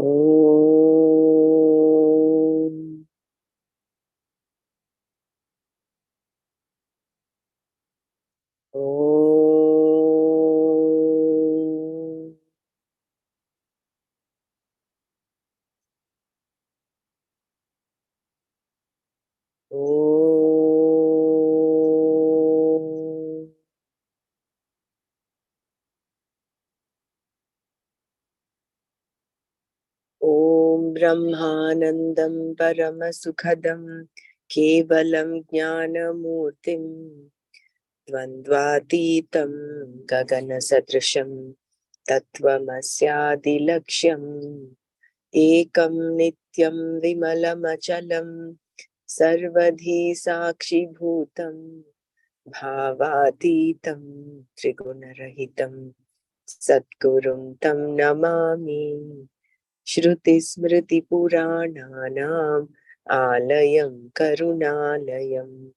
Om. Om. Om. Om Brahmanandam Paramasukadam Kevalam Jnanamurtim Dvandvatitam Gaganasadrisham Tattvamasyadilaksham Ekam Nityam Vimalamachalam Sarvadhi Sakshibhutam Bhavatitam Trigunarahitam Satgurum Tam Namami Shruti Smriti Purananam Alayam Karunalayam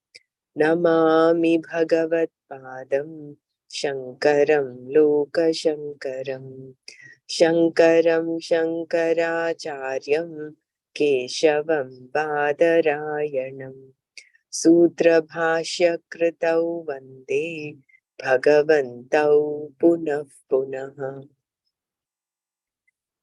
Namami Bhagavat Padam Shankaram Lokashankaram Shankaram Shankaracharyam Keshavam Badarayanam Sutra Bhashya Kritau Vande Bhagavantau Punah Punaha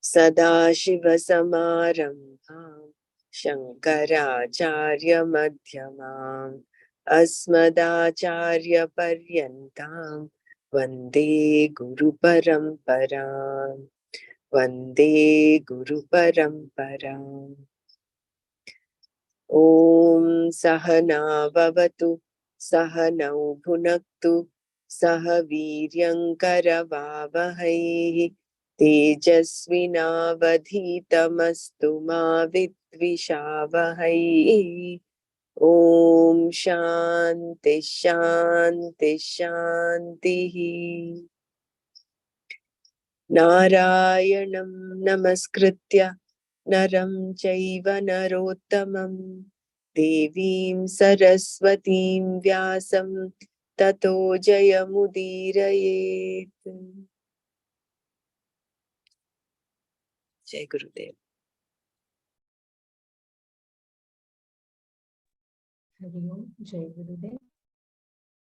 Sadashivasamarambham Shankaracharya Madhyamam Asmadacharya Paryantam Vande Guru Paramparam Vande Guru Paramparam Om Sahana Vavatu Sahanau Bhunaktu Saha Viryankaravavahai Tejasvinavadhitamastu ma vidvishavahai Om Shanti Shanti Shanti Narayanam Namaskritya Naram Chaiva Narottamam Devim Saraswatim Vyasam Tato Jayamudiraye. Jai Gurudev. Hari Om, Jai Gurudev.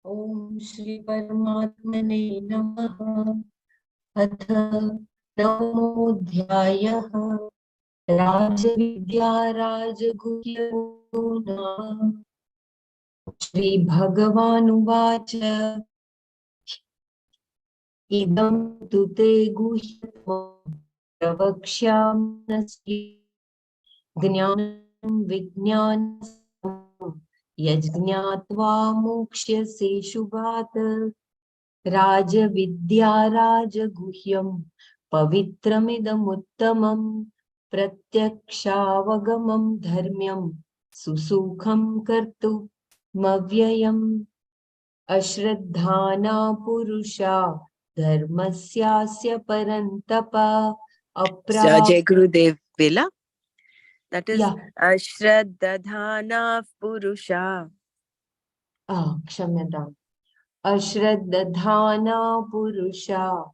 Om Shri Paramatmane Namaha. Atha Namodhyayah Rajvidya Rajaguhya Shri Bhagavanuvāca Idam tute guhyatvam pravakshāmasi Jnanam Vijnanam Yajñātva Mokṣyase Shubhat Rajavidya Rajaguhyam Pavitramidamuttamam Pratyakshaavagamam Dharmyam Susukham Kartu Mavyayam Ashraddhana Purusha Dharmasyasya Parantapa Jai Gurudev Vela. That is Ashraddhana Purusha. Kshamyadam. Ashraddhana Purusha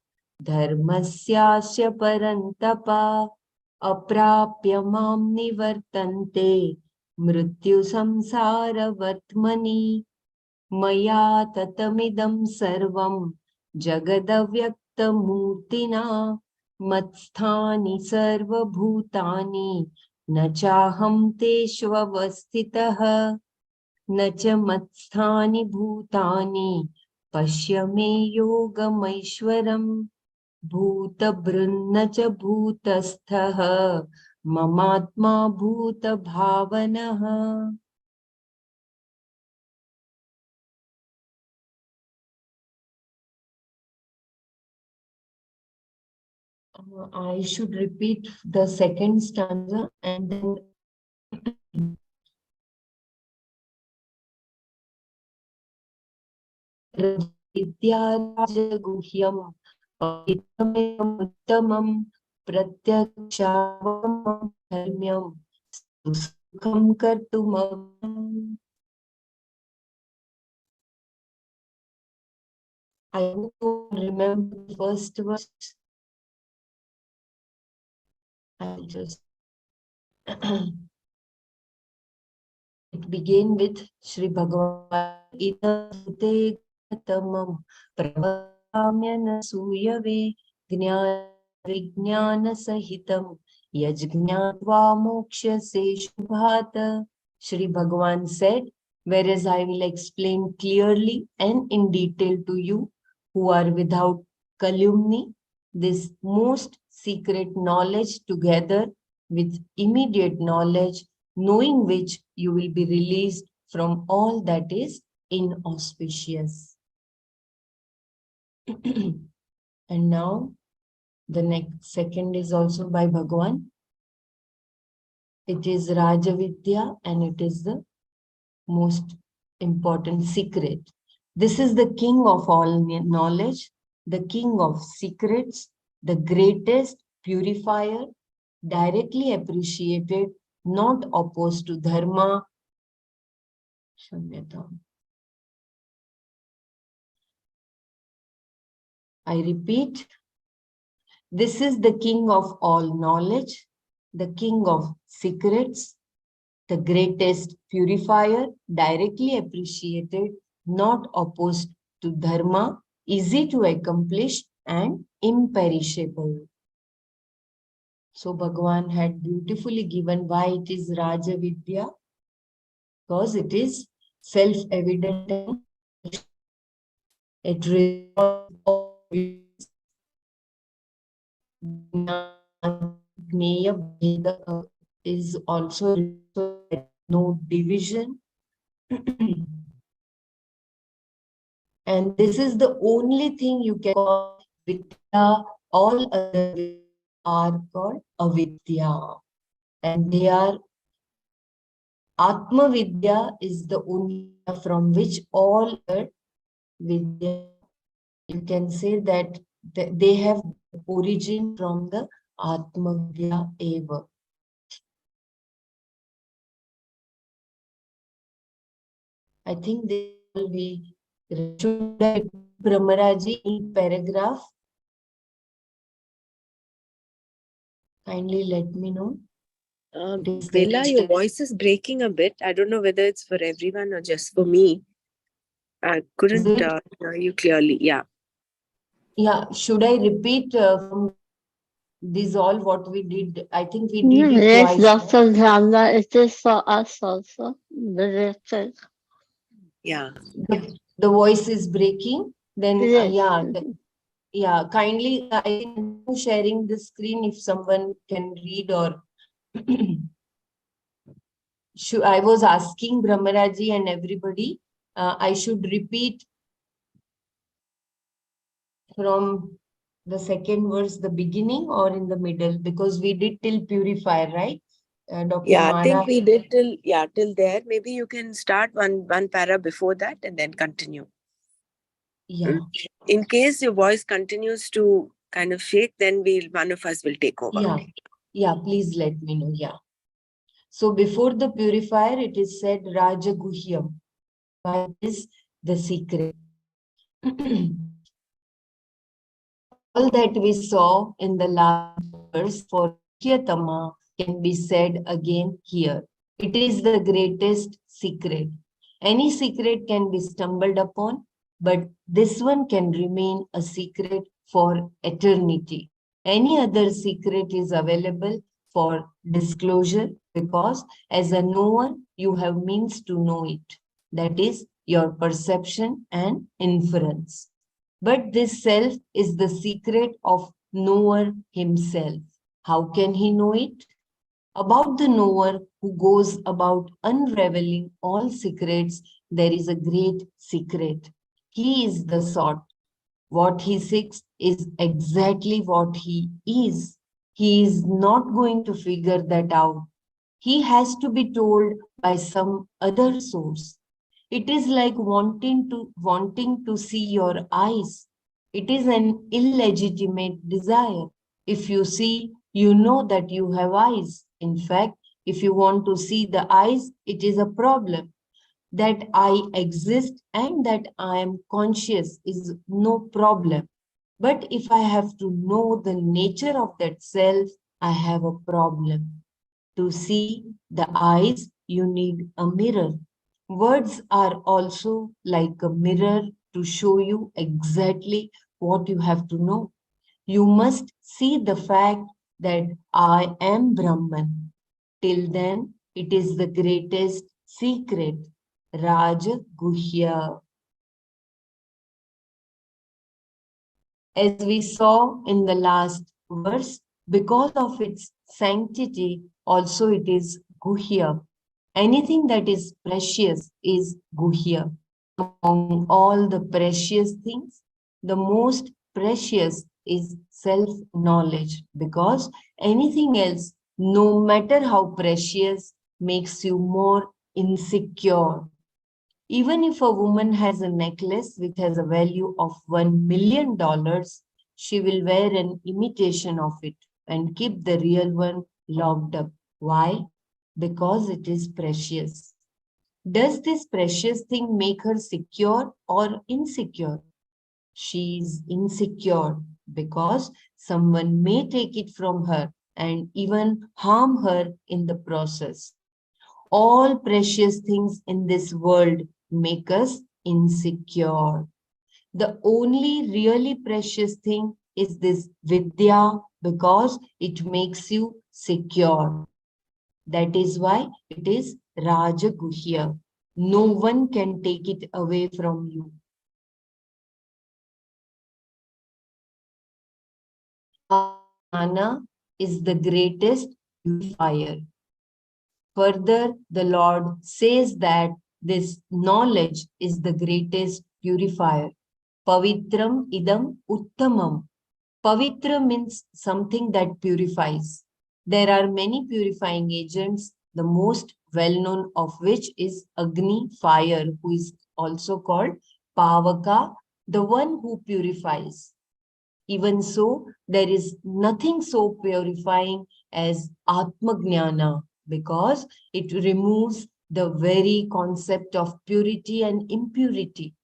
Dharmasyasya Parantapa Aprapya Mam Nivartante Mrityu Samsara Vartmani Maya Tatamidam Sarvam Jagadavyakta Murtina Matsthani Sarva Bhutani Nachaham Teshvavastitaha Nacha Matsthani Bhutani Pashya me Yogamaishwaram Bhuta Brunna cha Bhutasthaha Mamatma Bhuta Bhavanaha. I should repeat the second stanza and then Vidyarajaguhyam Pavitamam Pratyakshavam Dharmyam Sukham Kartumam. I don't remember the first verse. I'll just it began with Shri Bhagavan Ita Dhute Tamam Pravamyana Suyave Jnana Vijnana Sahitam Yajgnatva Moksha Se Shubhata. Shri Bhagavan said, whereas I will explain clearly and in detail to you who are without calumny this most secret knowledge together with immediate knowledge, knowing which you will be released from all that is inauspicious. And now the next second is also by Bhagavan. It is Rajavidya and it is the most important secret. This is the king of all knowledge, the king of secrets, the greatest purifier, directly appreciated, not opposed to dharma. I repeat, this is the king of all knowledge, the king of secrets, the greatest purifier, directly appreciated, not opposed to dharma, easy to accomplish and imperishable. So Bhagavan had beautifully given why it is Raja Vidya, because it is self-evident and it resolves all is also no division. And this is the only thing you can call Vidya. All other are called Avidya. And they are Atma Vidya is the only from which all other Vidya, you can say that they have origin from the Atma Vidya Eva. I think this will be should I Brahmaraji in paragraph? Kindly let me know. Vela, your voice is breaking a bit. I don't know whether it's for everyone or just for me. I couldn't hear you clearly. Yeah. Yeah, should I repeat from this all what we did? I think we did it Yes, twice. Dr. Dhamma, it is for us also. Yeah. The voice is breaking. Then Yes. yeah, kindly I can continue sharing the screen if someone can read or I was asking Brahmaraji and everybody, I should repeat from the second verse, the beginning, or in the middle, because we did till purifier, right? Dr. Yeah, Mara. I think we did till there. Maybe you can start one para before that and then continue. Yeah. In case your voice continues to kind of shake, then one of us will take over. Yeah. Yeah, please let me know. Yeah. So before the purifier, it is said Rajaguhyam. That is the secret. All that we saw in the last verse for Guhyatama can be said again here. It is the greatest secret. Any secret can be stumbled upon, but this one can remain a secret for eternity. Any other secret is available for disclosure because as a knower, you have means to know it. That is your perception and inference. But this self is the secret of knower himself. How can he know it? About the knower who goes about unraveling all secrets, there is a great secret. He is the sought. What he seeks is exactly what he is. He is not going to figure that out. He has to be told by some other source. It is like wanting to see your eyes. It is an illegitimate desire. If you see, you know that you have eyes. In fact, if you want to see the eyes, it is a problem. That I exist and that I am conscious is no problem. But if I have to know the nature of that self, I have a problem. To see the eyes, you need a mirror. Words are also like a mirror to show you exactly what you have to know. You must see the fact that I am Brahman. Till then, it is the greatest secret, Raj Guhya. As we saw in the last verse, because of its sanctity, also it is Guhya. Anything that is precious is Guhya. Among all the precious things, the most precious is self-knowledge, because anything else, no matter how precious, makes you more insecure. Even if a woman has a necklace which has a value of $1 million, she will wear an imitation of it and keep the real one locked up. Why? Because it is precious. Does this precious thing make her secure or insecure? She is insecure because someone may take it from her and even harm her in the process. All precious things in this world make us insecure. The only really precious thing is this Vidya, because it makes you secure. That is why it is Rajaguhya. No one can take it away from you. Atmajnana is the greatest purifier. Further, the Lord says that this knowledge is the greatest purifier. Pavitram idam uttamam. Pavitra means something that purifies. There are many purifying agents, the most well-known of which is Agni, fire, who is also called Pavaka, the one who purifies. Even so, there is nothing so purifying as Atmagnana, because it removes the very concept of purity and impurity.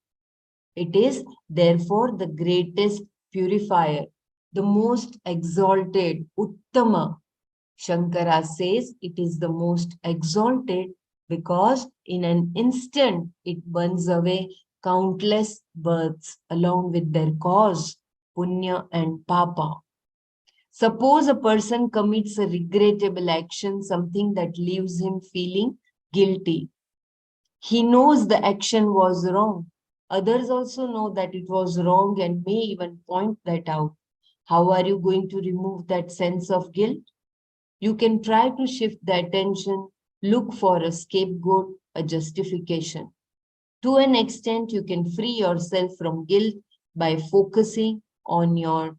It is therefore the greatest purifier, the most exalted, Uttama. Shankara says it is the most exalted because in an instant it burns away countless births along with their cause, punya and papa. Suppose a person commits a regrettable action, something that leaves him feeling guilty. He knows the action was wrong. Others also know that it was wrong and may even point that out. How are you going to remove that sense of guilt? You can try to shift the attention, look for a scapegoat, a justification. To an extent, you can free yourself from guilt by focusing on your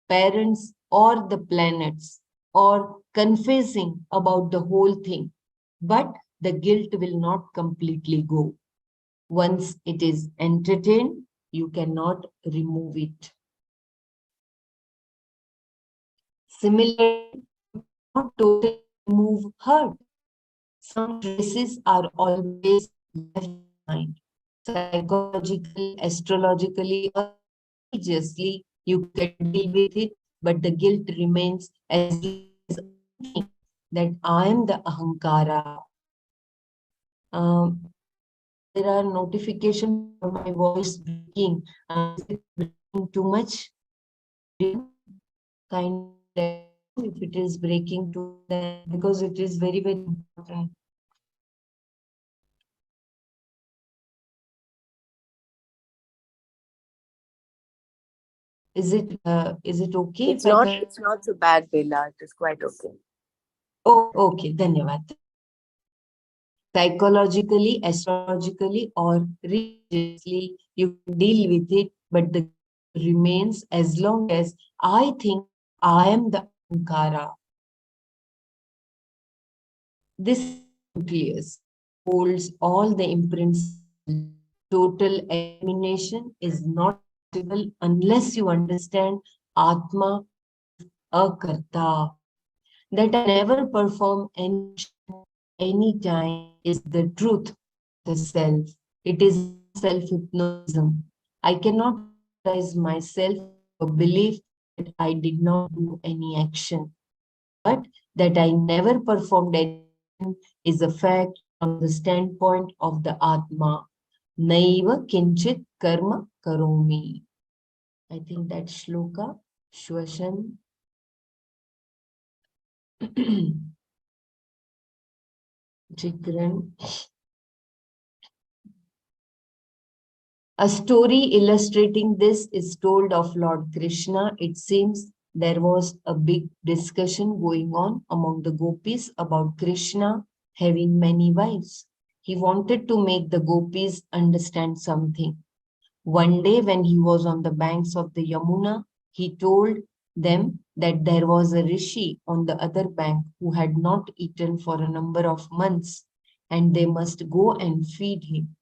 parents or the planets or confessing about the whole thing. But the guilt will not completely go. Once it is entertained, you cannot remove it. Similarly, you cannot totally remove hurt. Some traces are always left behind. Psychologically, astrologically, or religiously, you can deal with it, but the guilt remains as long as I think that I am the Ahankara. There are notifications for my voice breaking. Is it breaking too much? Everyone, kindly let me know if it is breaking too much, then, because it is very, very important. Is it okay if I continue? It's not so bad, Bella. It is quite okay. Oh, okay, dhanyavad. Psychologically, astrologically, or religiously, you can deal with it, but the guilt remains as long as I think that I am the Ahankara. This is the nucleus that holds all the imprints of self. Total elimination is not possible unless you understand Atma is a Karta. That I never perform any action any time is the truth of the self. It is not self-hypnotism. I cannot hypnotize myself into a belief that I did not do any action. but that I never performed any action is a fact from the standpoint of the Atma. Naiva kinchit karma karomi. I think that shloka, Shwashan. Jigran. A story illustrating this is told of Lord Krishna. It seems there was a big discussion going on among the gopis about Krishna having many wives. He wanted to make the gopis understand something. One day, when he was on the banks of the Yamuna, he told them that there was a rishi on the other bank who had not eaten for a number of months, and they must go and feed him.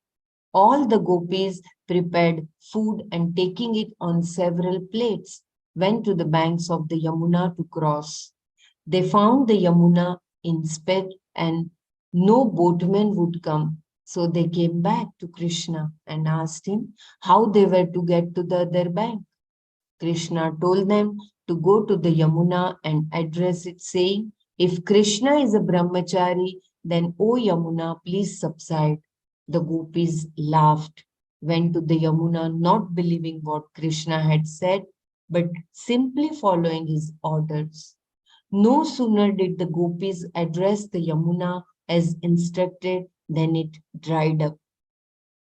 All the gopis prepared food and taking it on several plates, went to the banks of the Yamuna to cross. They found the Yamuna in sped and no boatman would come. So they came back to Krishna and asked him how they were to get to the other bank. Krishna told them to go to the Yamuna and address it, saying, if Krishna is a brahmachari, then O Yamuna, please subside. The gopis laughed, went to the Yamuna, not believing what Krishna had said, but simply following his orders. No sooner did the gopis address the Yamuna as instructed than it dried up.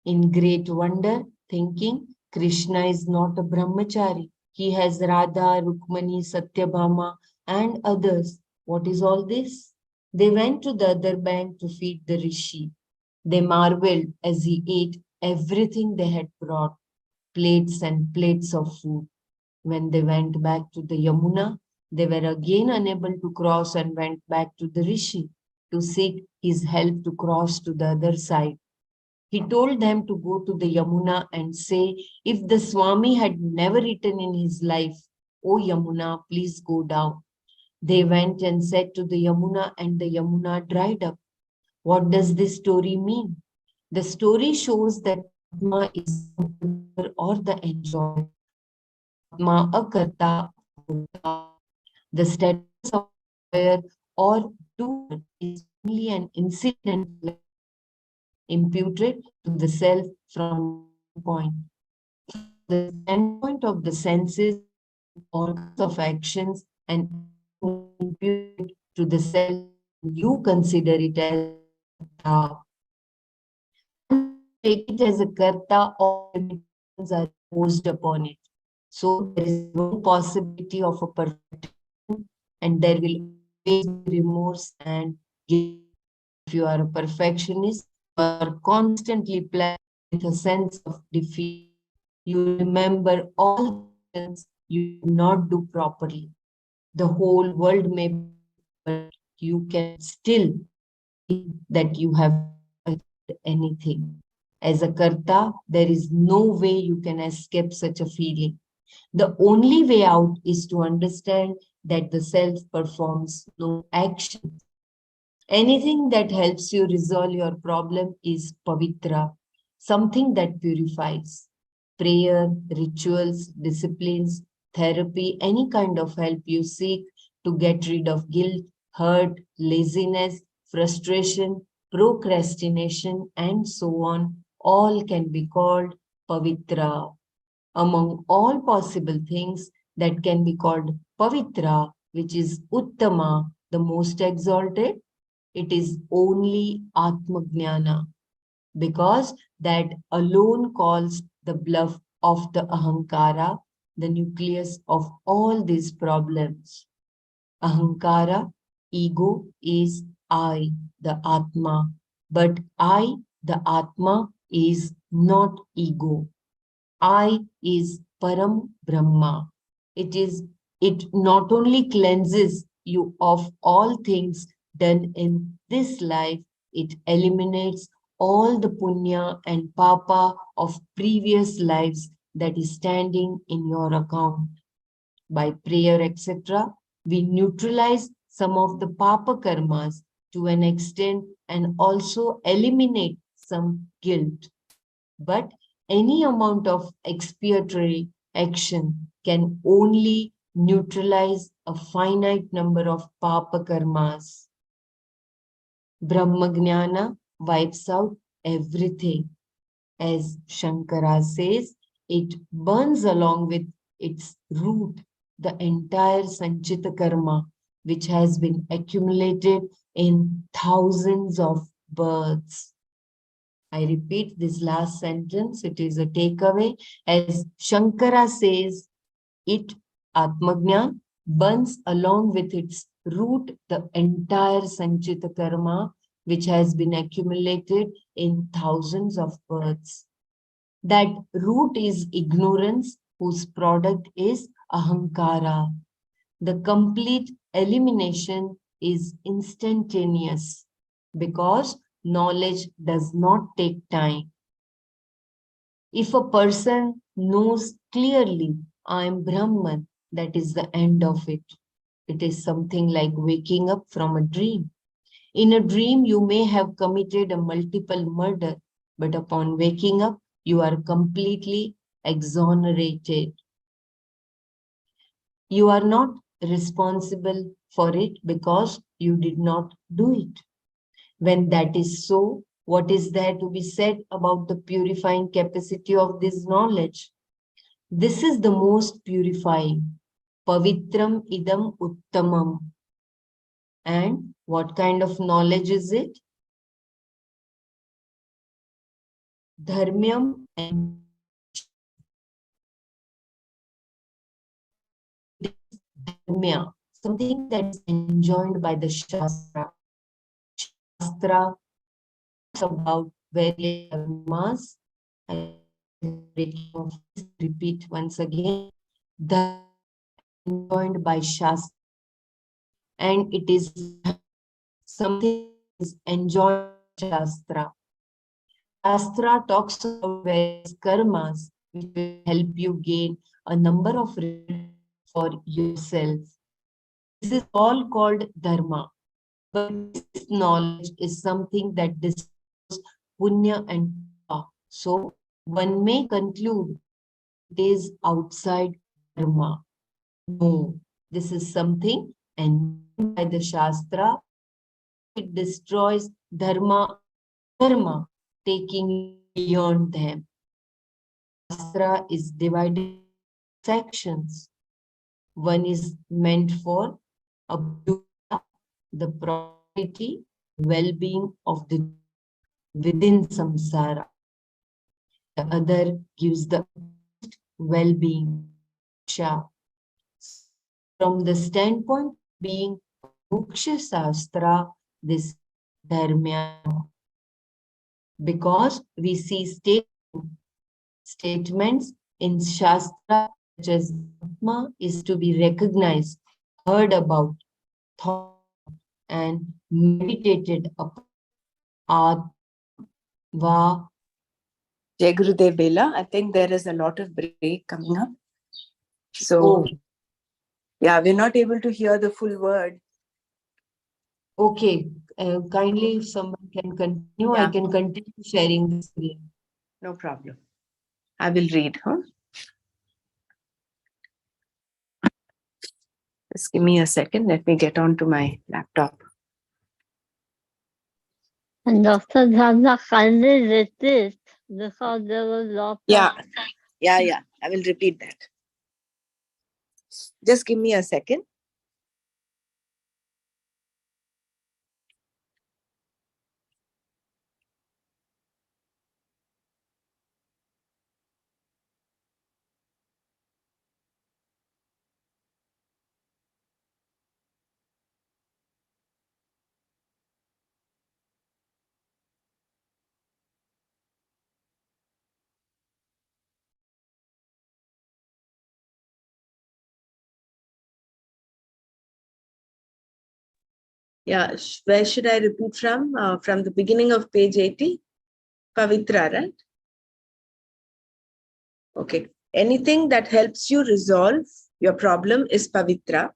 In great wonder, thinking Krishna is not a brahmachari. He has Radha, Rukmani, Satyabhama, and others. What is all this? They went to the other bank to feed the rishi. They marveled as he ate everything they had brought, plates and plates of food. When they went back to the Yamuna, they were again unable to cross and went back to the rishi to seek his help to cross to the other side. He told them to go to the Yamuna and say, if the Swami had never eaten in his life, O Yamuna, please go down. They went and said to the Yamuna, and the Yamuna dried up. What does this story mean? The story shows that Atma is not the giver or the enjoyer. Atma akarta abhokta. The status of enjoyer or doer is only an incidental imputed to the self from the standpoint. From the standpoint of the senses and organs of actions, and only imputed to the self, you consider it as karta. Unless you take it as a karta, all limitations are imposed upon it. So there is no possibility of a perfect action, and there will always be remorse and guilt. If you are a perfectionist, you are constantly plagued with a sense of defeat. You remember all the actions you did not do properly. The whole world may praise you, but you can still feel that you have not achieved anything. As a karta, there is no way you can escape such a feeling. The only way out is to understand that the self performs no action. Anything that helps you resolve your problem is pavitra, something that purifies. Prayer, rituals, disciplines, therapy, any kind of help you seek to get rid of guilt, hurt, laziness, frustration, procrastination, and so on, all can be called pavitra. Among all possible things that can be called pavitra, which is uttama, the most exalted, it is only Atmajnana, because that alone calls the bluff of the Ahankara, the nucleus of all these problems. Ahankara, ego, is I, the Atma, but I, the Atma, is not ego. I is Param Brahma. It not only cleanses you of all things done in this life, it eliminates all the punya and papa of previous lives that is standing in your account. By prayer, etc., we neutralize some of the papa karmas to an extent and also eliminate some guilt. But any amount of expiatory action can only neutralize a finite number of papa karmas. Brahmagnana wipes out everything. As Shankara says, it burns along with its root the entire Sanchita karma, which has been accumulated in thousands of births. I repeat this last sentence, it is a takeaway. As Shankara says, it, Atmagnan, burns along with its root the entire Sanchita karma, which has been accumulated in thousands of births. That root is ignorance, whose product is ahankara. The complete elimination is instantaneous because knowledge does not take time. If a person knows clearly, I am Brahman, that is the end of it. It is something like waking up from a dream. In a dream, you may have committed a multiple murder, but upon waking up, you are completely exonerated. You are not responsible for it because you did not do it. When that is so, what is there to be said about the purifying capacity of this knowledge? This is the most purifying. Pavitram idam uttamam. And what kind of knowledge is it? Dharmyam and it is dharmya, something that is enjoined by the Shastra. Shastra talks about various dharmas. I repeat once again. Dharma is enjoined by Shastra, and it is something that is enjoined by Shastra. Shastra talks about various karmas which will help you gain a number of rewards for yourself. This is all called dharma. But this knowledge is something that destroys punya and papa. So one may conclude it is outside dharma. No, this is something enjoined by the Shastra. So it destroys dharma and dharma, taking you beyond them. Shastra is divided into sections. One is meant for abhyuda, the prosperity, well-being of the within samsara. The other gives the well-being, moksha. From the standpoint of being moksha shastra, this dharmya, because we see statements in shastra such as Atma is to be recognized, heard about, thought, and meditated upon. Atma va. Jai Gurudev Bela, I think there is a lot of break coming up. So, yeah, we're not able to hear the full word. Okay, kindly if someone can continue, I can continue sharing the screen. No problem. I will read, huh? Just give me a second. Let me get on to my laptop. And Dr. Dhamma kindly read this because there was a lot Yeah. I will repeat that. Just give me a second. Yeah, where should I repeat from? From the beginning of page 80? Pavitra, right? Okay. Anything that helps you resolve your problem is pavitra,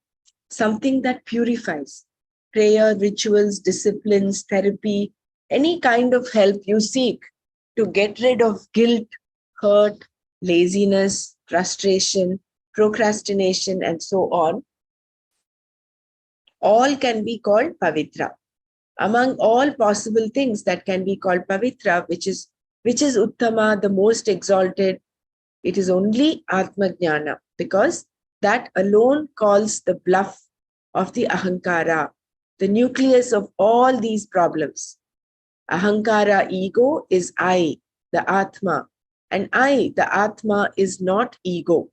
something that purifies. Prayer, rituals, disciplines, therapy, any kind of help you seek to get rid of guilt, hurt, laziness, frustration, procrastination, and so on, all can be called pavitra. Among all possible things that can be called pavitra, which is uttama, the most exalted, it is only atmajnana, because that alone calls the bluff of the ahankara, the nucleus of all these problems. Ahankara, ego, is I, the atma, and I, the atma, is not ego.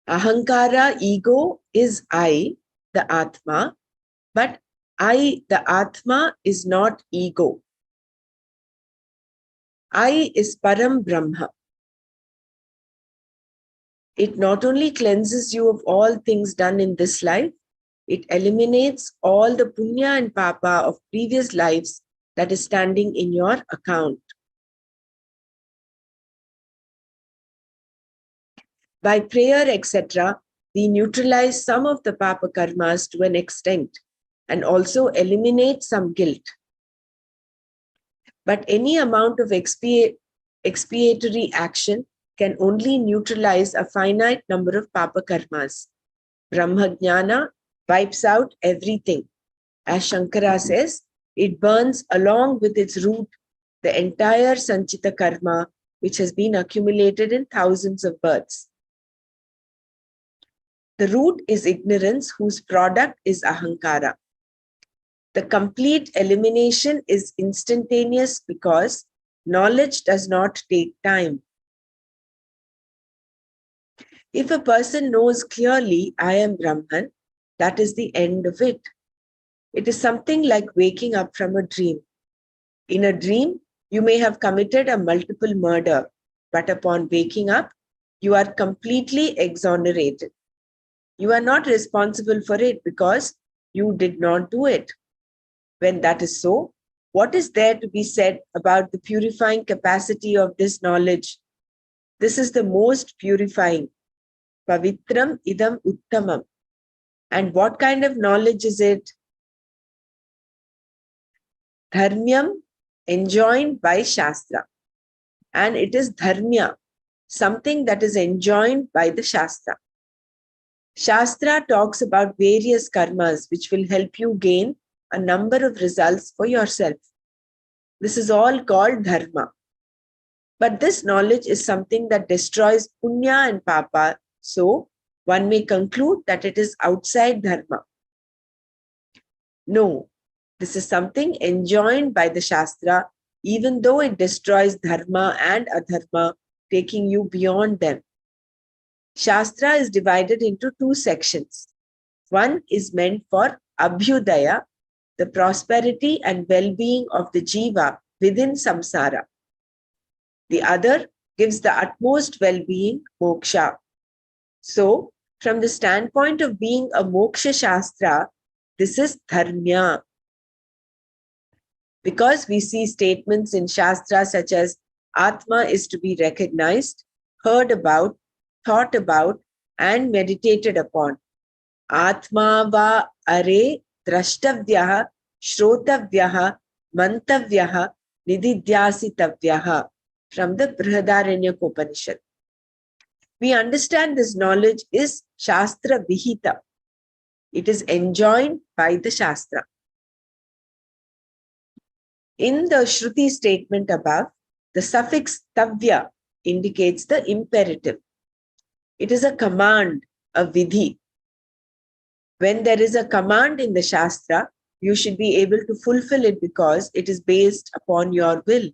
Ahankara, ego, is I, the atma, but I, the atma, is not ego. I is Param Brahma. It not only cleanses you of all things done in this life, it eliminates all the punya and papa of previous lives that is standing in your account. By prayer, etc., we neutralize some of the papa karmas to an extent and also eliminate some guilt. But any amount of expiatory action can only neutralize a finite number of papa karmas. Brahmajnana wipes out everything. As Shankara says, it burns along with its root the entire sanchita karma which has been accumulated in thousands of births. The root is ignorance, whose product is ahankara. The complete elimination is instantaneous because knowledge does not take time. If a person knows clearly, I am Brahman, that is the end of it. It is something like waking up from a dream. In a dream, you may have committed a multiple murder, but upon waking up, you are completely exonerated. You are not responsible for it because you did not do it. When that is so, what is there to be said about the purifying capacity of this knowledge? This is the most purifying. Pavitram idam uttamam. And what kind of knowledge is it? Dharmyam, enjoined by Shastra. And it is dharmya, something that is enjoined by the Shastra. Shastra talks about various karmas which will help you gain a number of results for yourself. This is all called dharma. But this knowledge is something that destroys punya and papa, so one may conclude that it is outside dharma. No, this is something enjoined by the Shastra, even though it destroys dharma and adharma, taking you beyond them. Shastra is divided into two sections. One is meant for abhyudaya, the prosperity and well-being of the jiva within samsara. The other gives the utmost well-being, moksha. So, from the standpoint of being a moksha shastra, this is dharmya. Because we see statements in Shastra such as Atma is to be recognized, heard about, thought about, and meditated upon. Atma va are drashtavyaha, shrotavyaha, mantavyaha, nididhyasitavyaha from the Brihadaranyaka Upanishad. We understand this knowledge is Shastra Vihita. It is enjoined by the Shastra. In the Shruti statement above, the suffix tavya indicates the imperative. It is a command, a vidhi. When there is a command in the Shastra, you should be able to fulfill it because it is based upon your will.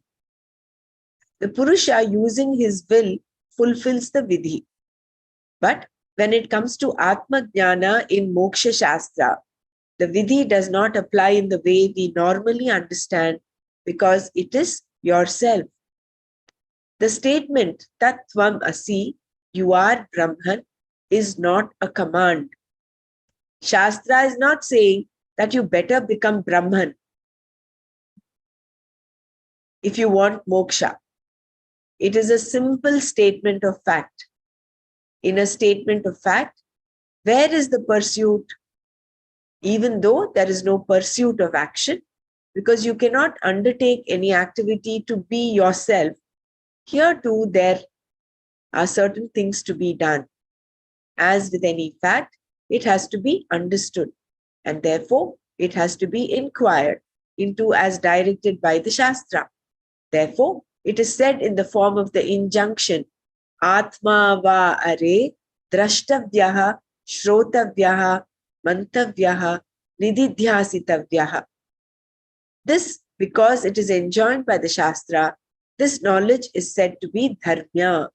The Purusha using his will fulfills the vidhi. But when it comes to Atma Jnana in Moksha Shastra, the vidhi does not apply in the way we normally understand because it is yourself. The statement Tat Tvam Asi, you are Brahman, is not a command. Shastra is not saying that you better become Brahman if you want moksha. It is a simple statement of fact. In a statement of fact, where is the pursuit? Even though there is no pursuit of action, because you cannot undertake any activity to be yourself, Here too, there are certain things to be done. As with any fact, it has to be understood, and therefore it has to be inquired into as directed by the Shastra. Therefore, it is said in the form of the injunction, Atma va are drashtavyaha shrotavyaha mantavyaha nididhyasitavyaha. This, because it is enjoined by the Shastra, this knowledge is said to be dharmya.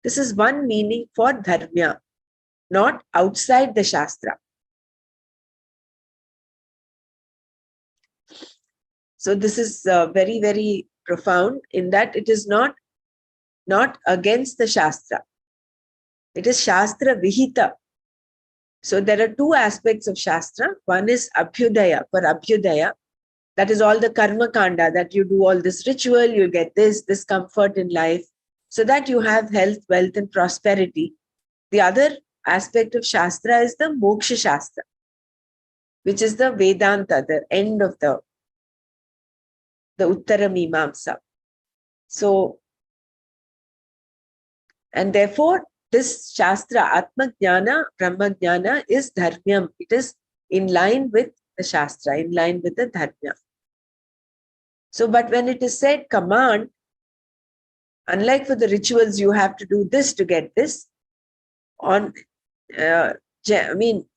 This is one meaning for dharmya, not outside the Shastra. So this is very, very profound in that it is not against the Shastra. It is Shastra Vihita. So there are two aspects of Shastra. One is Abhyudaya. For Abhyudaya, that is all the karma kanda, that you do all this ritual, you get this comfort in life, so that you have health, wealth, and prosperity. The other aspect of Shastra is the Moksha Shastra, which is the Vedanta, the end of the Uttara Mimamsa. So, and therefore, this Shastra, Atma Jnana, Brahma Jnana, is Dharmyam. It is in line with the Shastra, in line with the Dharmya. So, but when it is said command, unlike for the rituals, you have to do this to get this,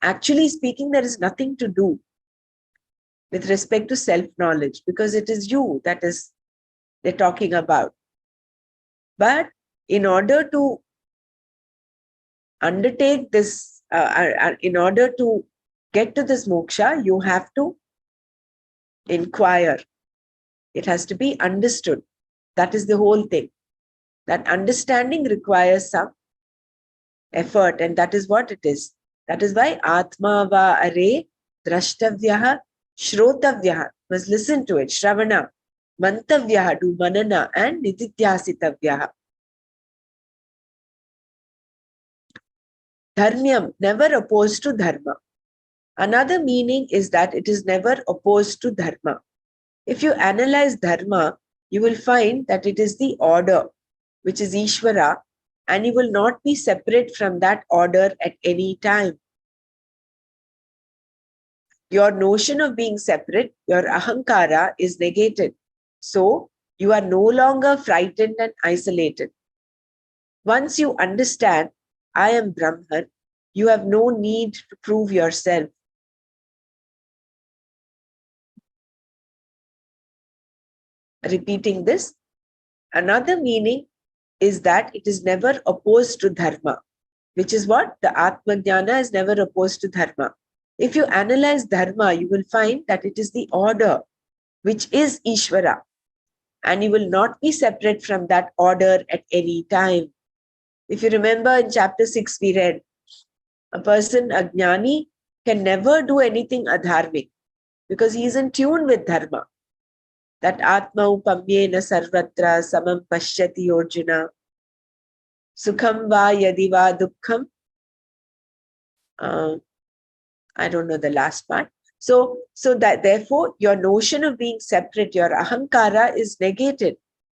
actually speaking, there is nothing to do with respect to self-knowledge, because it is you that is they're talking about. But in order to undertake this, in order to get to this moksha, you have to inquire. It has to be understood. That is the whole thing. That understanding requires some effort, and that is what it is. That is why Atma va are drashtavyaha shrotavyaha, must listen to it, shravana, mantavyaha, do manana, and nididhyasitavyaha. Dharmyam, never opposed to dharma. Another meaning is that it is never opposed to dharma. If you analyze dharma, you will find that it is the order, which is Ishvara, and you will not be separate from that order at any time. Your notion of being separate, your ahankara, is negated. So, you are no longer frightened and isolated. Once you understand, I am Brahman, you have no need to prove yourself. Repeating this, another meaning is that it is never opposed to dharma, which is what? The Atma Jnana is never opposed to dharma. If you analyze dharma, you will find that it is the order, which is Ishvara, and you will not be separate from that order at any time. If you remember in chapter 6, we read, a person, a jnani, can never do anything adharmic because he is in tune with dharma. That Atma upamyena sarvatra samam pashyati Arjuna. Sukham va yadi va dukkham. I don't know the last part. So that therefore your notion of being separate, your ahankara, is negated.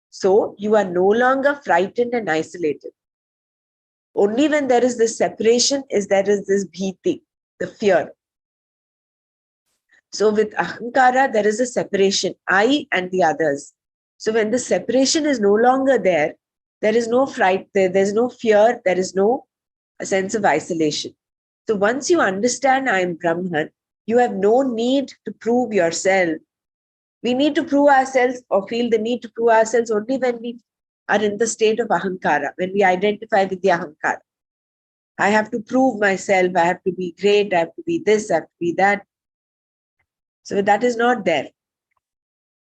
So you are no longer frightened and isolated. Only when there is this separation there is this bhiti, the fear. So with ahankara, there is a separation, I and the others. So when the separation is no longer there, there is no fright, there is no fear, there is no sense of isolation. So once you understand I am Brahman, you have no need to prove yourself. We need to prove ourselves or feel the need to prove ourselves only when we are in the state of ahankara, when we identify with the ahankara. I have to prove myself, I have to be great, I have to be this, I have to be that. So that is not there.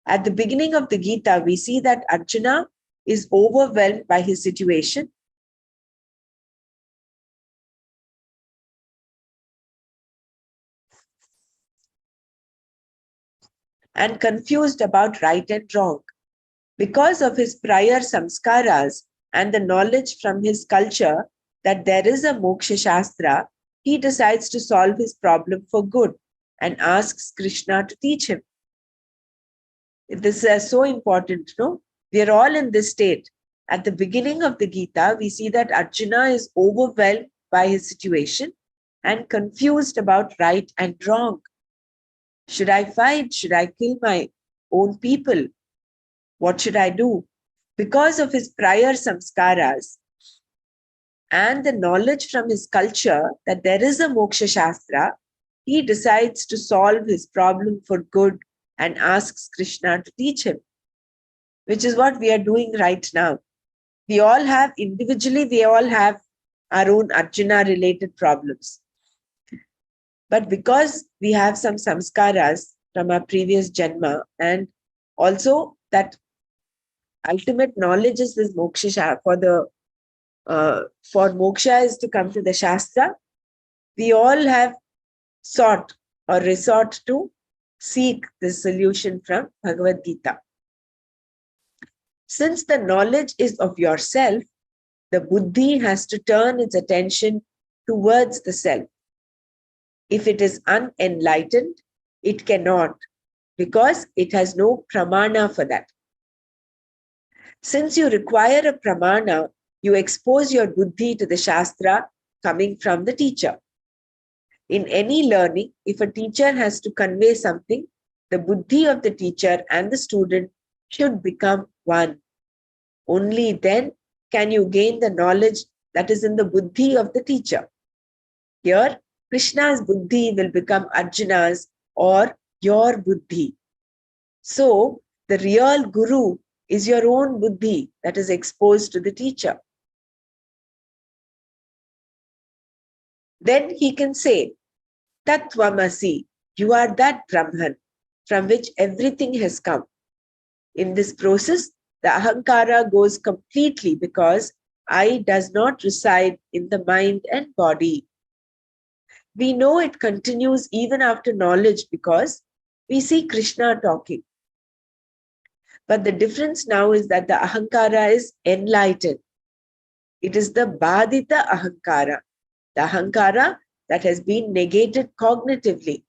At the beginning of the Gita, we see that Arjuna is overwhelmed by his situation. And confused about right and wrong. Because of his prior samskaras and the knowledge from his culture that there is a moksha shastra, he decides to solve his problem for good and asks Krishna to teach him. This is so important, no? We are all in this state. At the beginning of the Gita, we see that Arjuna is overwhelmed by his situation and confused about right and wrong. Should I fight? Should I kill my own people? What should I do? Because of his prior samskaras and the knowledge from his culture that there is a moksha shastra, he decides to solve his problem for good and asks Krishna to teach him, which is what we are doing right now. We all have our own Arjuna related problems. But because we have some samskaras from our previous janma, and also that ultimate knowledge is this moksha for moksha is to come to the shastra, we all have sought or resort to seek the solution from Bhagavad Gita. Since the knowledge is of yourself, the buddhi has to turn its attention towards the self. If it is unenlightened, it cannot, because it has no pramana for that. Since you require a pramana, you expose your buddhi to the shastra coming from the teacher. In any learning, if a teacher has to convey something, the buddhi of the teacher and the student should become one. Only then can you gain the knowledge that is in the buddhi of the teacher. Here, Krishna's buddhi will become Arjuna's or your buddhi. So, the real guru is your own buddhi that is exposed to the teacher. Then he can say, Tattvamasi, you are that Brahman from which everything has come. In this process, the ahankara goes completely because I does not reside in the mind and body. We know it continues even after knowledge because we see Krishna talking. But the difference now is that the ahankara is enlightened. It is the badita ahankara, the ahankara that has been negated cognitively,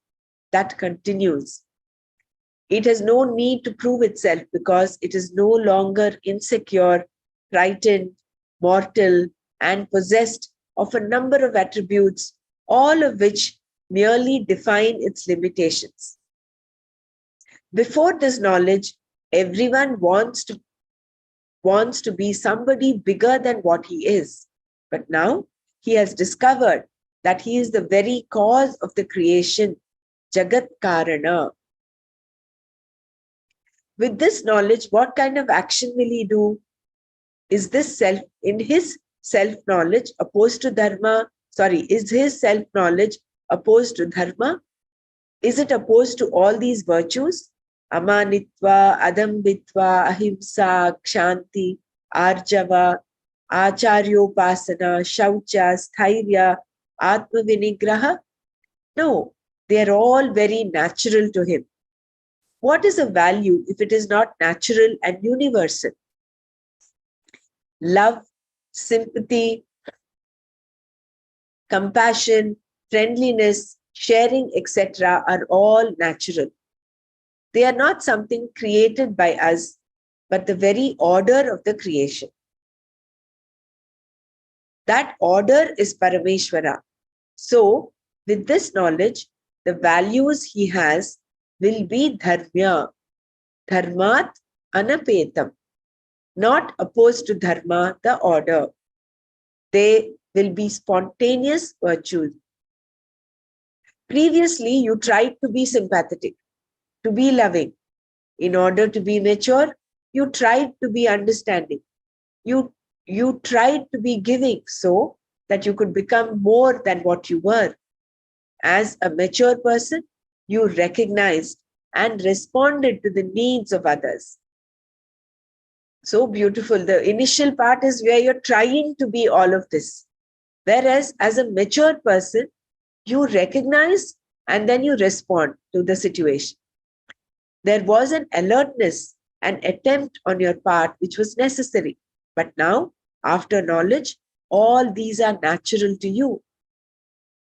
that continues. It has no need to prove itself because it is no longer insecure, frightened, mortal, and possessed of a number of attributes, all of which merely define its limitations. Before this knowledge, everyone wants to be somebody bigger than what he is. But now he has discovered that he is the very cause of the creation, Jagat Karana. With this knowledge, what kind of action will he do? Is his self-knowledge opposed to dharma? Is his self-knowledge opposed to dharma? Is it opposed to all these virtues? Amanitva, Adambitva, Ahimsa, Kshanti, Arjava, Acharyopasana, Shaucha, Sthairya, Atma Vinigraha? No, they are all very natural to him. What is a value if it is not natural and universal? Love, sympathy, compassion, friendliness, sharing, etc. are all natural. They are not something created by us, but the very order of the creation. That order is Parameshwara. So, with this knowledge, the values he has will be dharmya, dharmat anapetam, not opposed to dharma, the order. They will be spontaneous virtues. Previously, you tried to be sympathetic, to be loving. In order to be mature, you tried to be understanding. You tried to be giving so that you could become more than what you were. As a mature person, you recognized and responded to the needs of others. So beautiful. The initial part is where you're trying to be all of this. Whereas as a mature person, you recognize and then you respond to the situation. There was an alertness, an attempt on your part which was necessary. But now, after knowledge, all these are natural to you.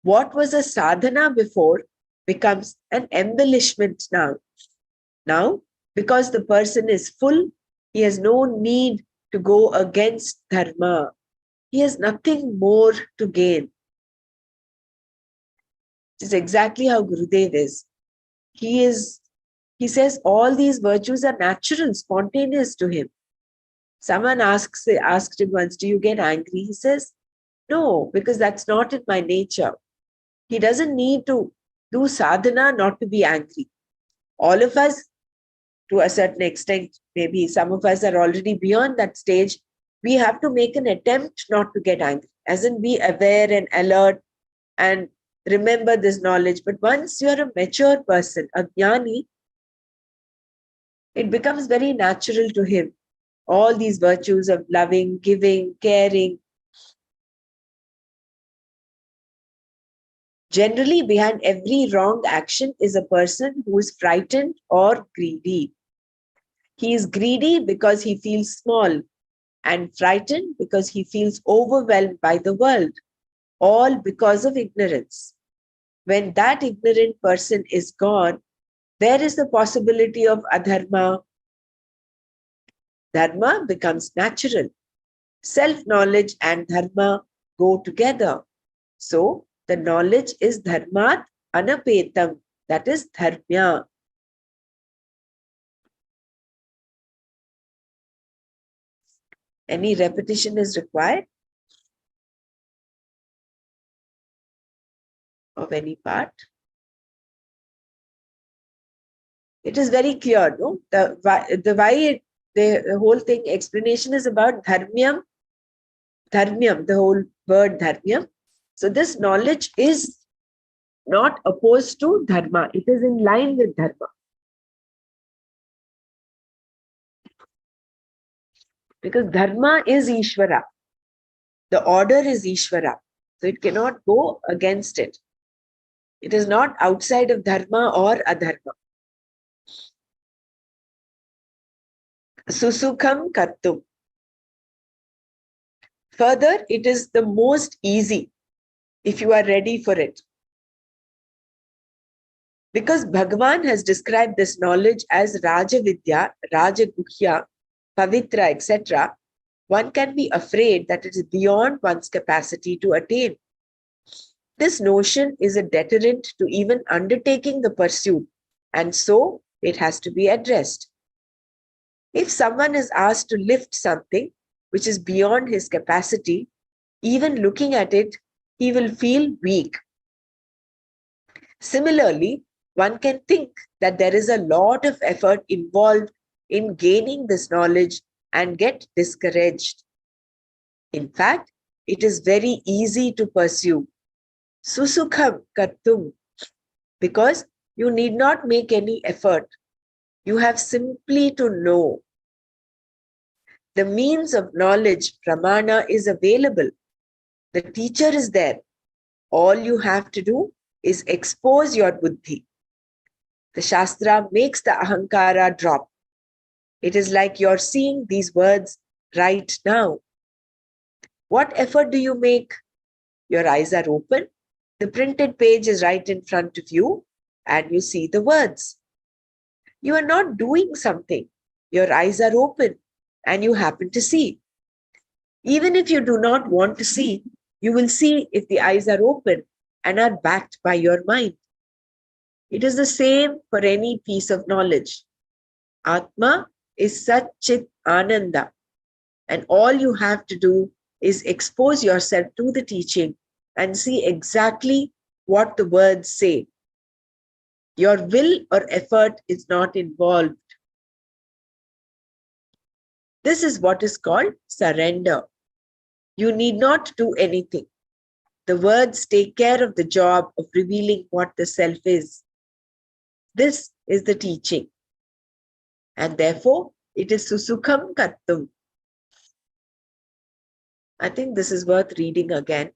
What was a sadhana before becomes an embellishment now. Now, because the person is full, he has no need to go against dharma, he has nothing more to gain. This is exactly how Gurudev is. He says all these virtues are natural, spontaneous to him. Someone asked him once, do you get angry? He says, no, because that's not in my nature. He doesn't need to do sadhana not to be angry. All of us, to a certain extent, maybe some of us are already beyond that stage. We have to make an attempt not to get angry, as in be aware and alert and remember this knowledge. But once you're a mature person, a jnani, it becomes very natural to him. All these virtues of loving, giving, caring. Generally, behind every wrong action is a person who is frightened or greedy. He is greedy because he feels small and frightened because he feels overwhelmed by the world, all because of ignorance. When that ignorant person is gone, there is the possibility of adharma. Dharma becomes natural. Self-knowledge and dharma go together. So, the knowledge is dharmat anapetam, that is dharmya. Any repetition is required of any part? It is very clear, no? The whole thing explanation is about dharmyam, the whole word dharmyam. So this knowledge is not opposed to dharma. It is in line with dharma. Because dharma is Ishvara. The order is Ishvara. So it cannot go against it. It is not outside of dharma or adharma. Susukham kartum. Further, it is the most easy if you are ready for it. Because Bhagavan has described this knowledge as Raja Vidya, Raja Guhya, Pavitra, etc., one can be afraid that it is beyond one's capacity to attain. This notion is a deterrent to even undertaking the pursuit, and so it has to be addressed. If someone is asked to lift something which is beyond his capacity, even looking at it, he will feel weak. Similarly, one can think that there is a lot of effort involved in gaining this knowledge and get discouraged. In fact, it is very easy to pursue. Susukham kartum, because you need not make any effort. You have simply to know. The means of knowledge, pramana, is available. The teacher is there. All you have to do is expose your buddhi. The Shastra makes the ahankara drop. It is like you're seeing these words right now. What effort do you make? Your eyes are open. The printed page is right in front of you and you see the words. You are not doing something. Your eyes are open and you happen to see. Even if you do not want to see, you will see if the eyes are open and are backed by your mind. It is the same for any piece of knowledge. Atma is Sat Chit Ananda, and all you have to do is expose yourself to the teaching and see exactly what the words say. Your will or effort is not involved. This is what is called surrender. You need not do anything. The words take care of the job of revealing what the self is. This is the teaching. And therefore, it is Susukham Kattum. I think this is worth reading again.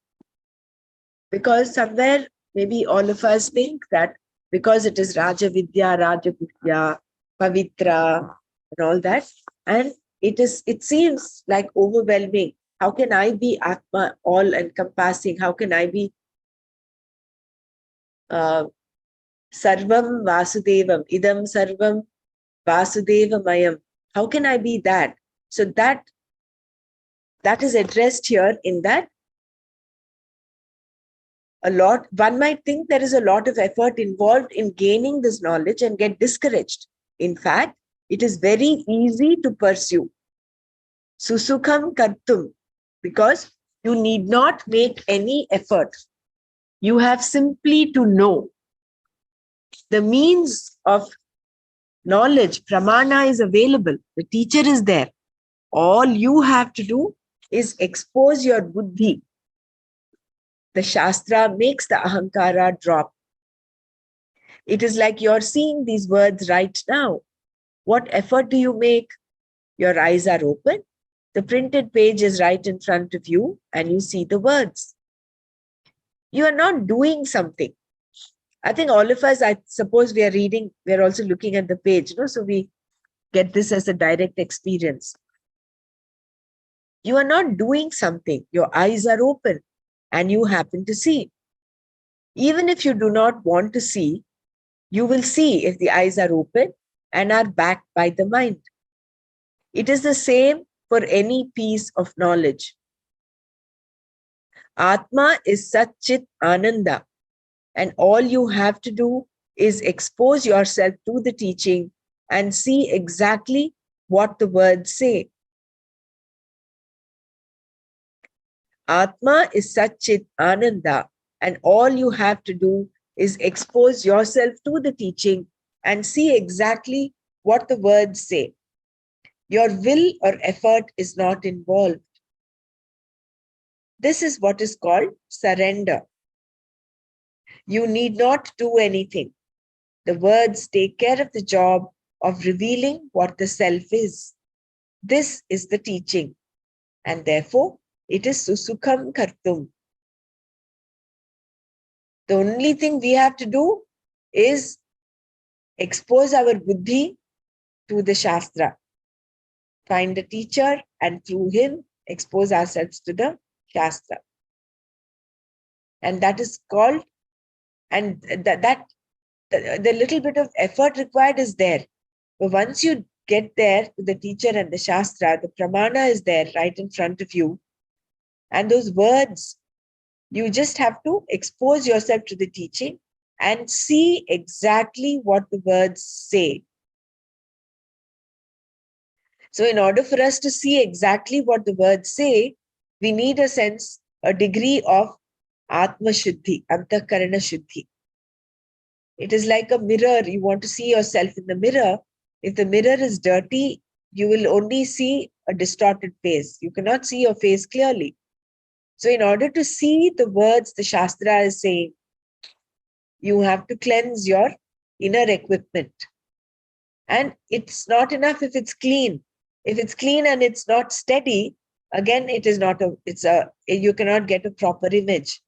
Because somewhere, maybe all of us think that because it is Raja Vidya, Raja Gurya, Pavitra, and all that, and it seems like overwhelming. How can I be Atma, all encompassing? How can I be Sarvam Vasudevam, Idam Sarvam Vasudevamayam? How can I be that? So that that is addressed here in that one might think there is a lot of effort involved in gaining this knowledge and get discouraged. In fact, it is very easy to pursue. Susukham kartum, because you need not make any effort. You have simply to know. The means of knowledge, pramana, is available. The teacher is there. All you have to do is expose your buddhi. The Shastra makes the ahankara drop. It is like you're seeing these words right now. What effort do you make? Your eyes are open. The printed page is right in front of you and you see the words. You are not doing something. I think all of us, I suppose we are reading, we are also looking at the page, no? So we get this as a direct experience. You are not doing something. Your eyes are open and you happen to see. Even if you do not want to see, you will see if the eyes are open and are backed by the mind. It is the same for any piece of knowledge. Atma is Satchit Ananda, and all you have to do is expose yourself to the teaching and see exactly what the words say. Atma is Satchit Ananda, and all you have to do is expose yourself to the teaching and see exactly what the words say. Your will or effort is not involved. This is what is called surrender. You need not do anything. The words take care of the job of revealing what the self is. This is the teaching, and therefore it is susukham kartum. The only thing we have to do is expose our buddhi to the Shastra. Find a teacher and through him expose ourselves to the Shastra. And that is called, and the little bit of effort required is there. But once you get there to the teacher and the Shastra, the pramana is there right in front of you. And those words, you just have to expose yourself to the teaching and see exactly what the words say. So in order for us to see exactly what the words say, we need a degree of Atma Shuddhi, Antakarana Shuddhi. It is like a mirror. You want to see yourself in the mirror. If the mirror is dirty, you will only see a distorted face. You cannot see your face clearly. So in order to see the words the Shastra is saying, you have to cleanse your inner equipment. And it's not enough if it's clean. If it's clean and it's not steady, again, you cannot get a proper image.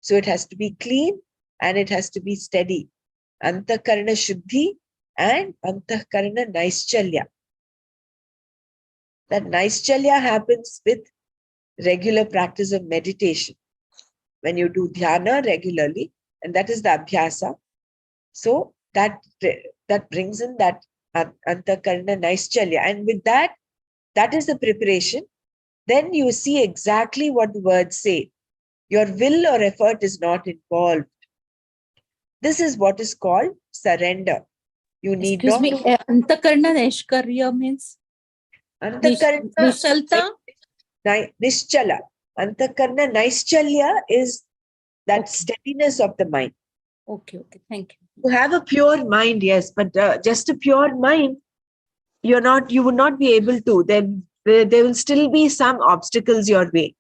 So it has to be clean and it has to be steady. Antakarana Shuddhi and Antakarana Naischalya. That Naischalya happens with regular practice of meditation. When you do dhyana regularly, and that is the abhyasa, so that brings in that Antakarana Naischalya. And with that is the preparation. Then you see exactly what the words say. Your will or effort is not involved. This is what is called surrender. You need Excuse not me, Antakarna Neshkarya means Antakarana Nishalta? Nischala. Antakarana Naischalya is that Okay. steadiness of the mind. Okay, thank you. You have a pure mind, yes, but just a pure mind, you would not be able to. Then there will still be some obstacles your way.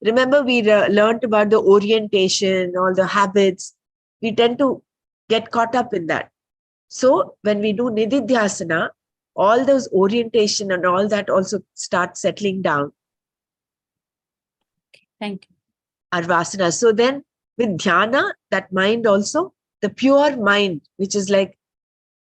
Remember, we learned about the orientation, all the habits. We tend to get caught up in that. So when we do nididhyasana, all those orientation and all that also start settling down. Okay, thank you. Our vasana. So then with dhyana, that mind also, the pure mind, which is like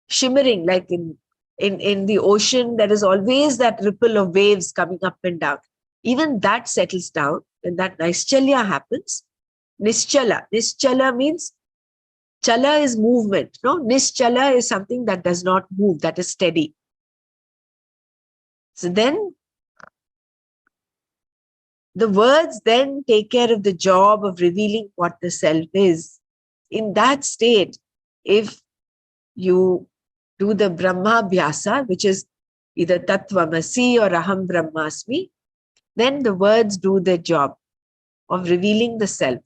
shimmering, like in the ocean, there is always that ripple of waves coming up and down. Even that settles down, and that Naischalya happens. Nischala means chala is movement. No, nischala is something that does not move, that is steady. So then The words then take care of the job of revealing what the self is. In that state, if you do the Brahmabhyasa, which is either Tattvamasi or Aham Brahmasmi, then the words do their job of revealing the self.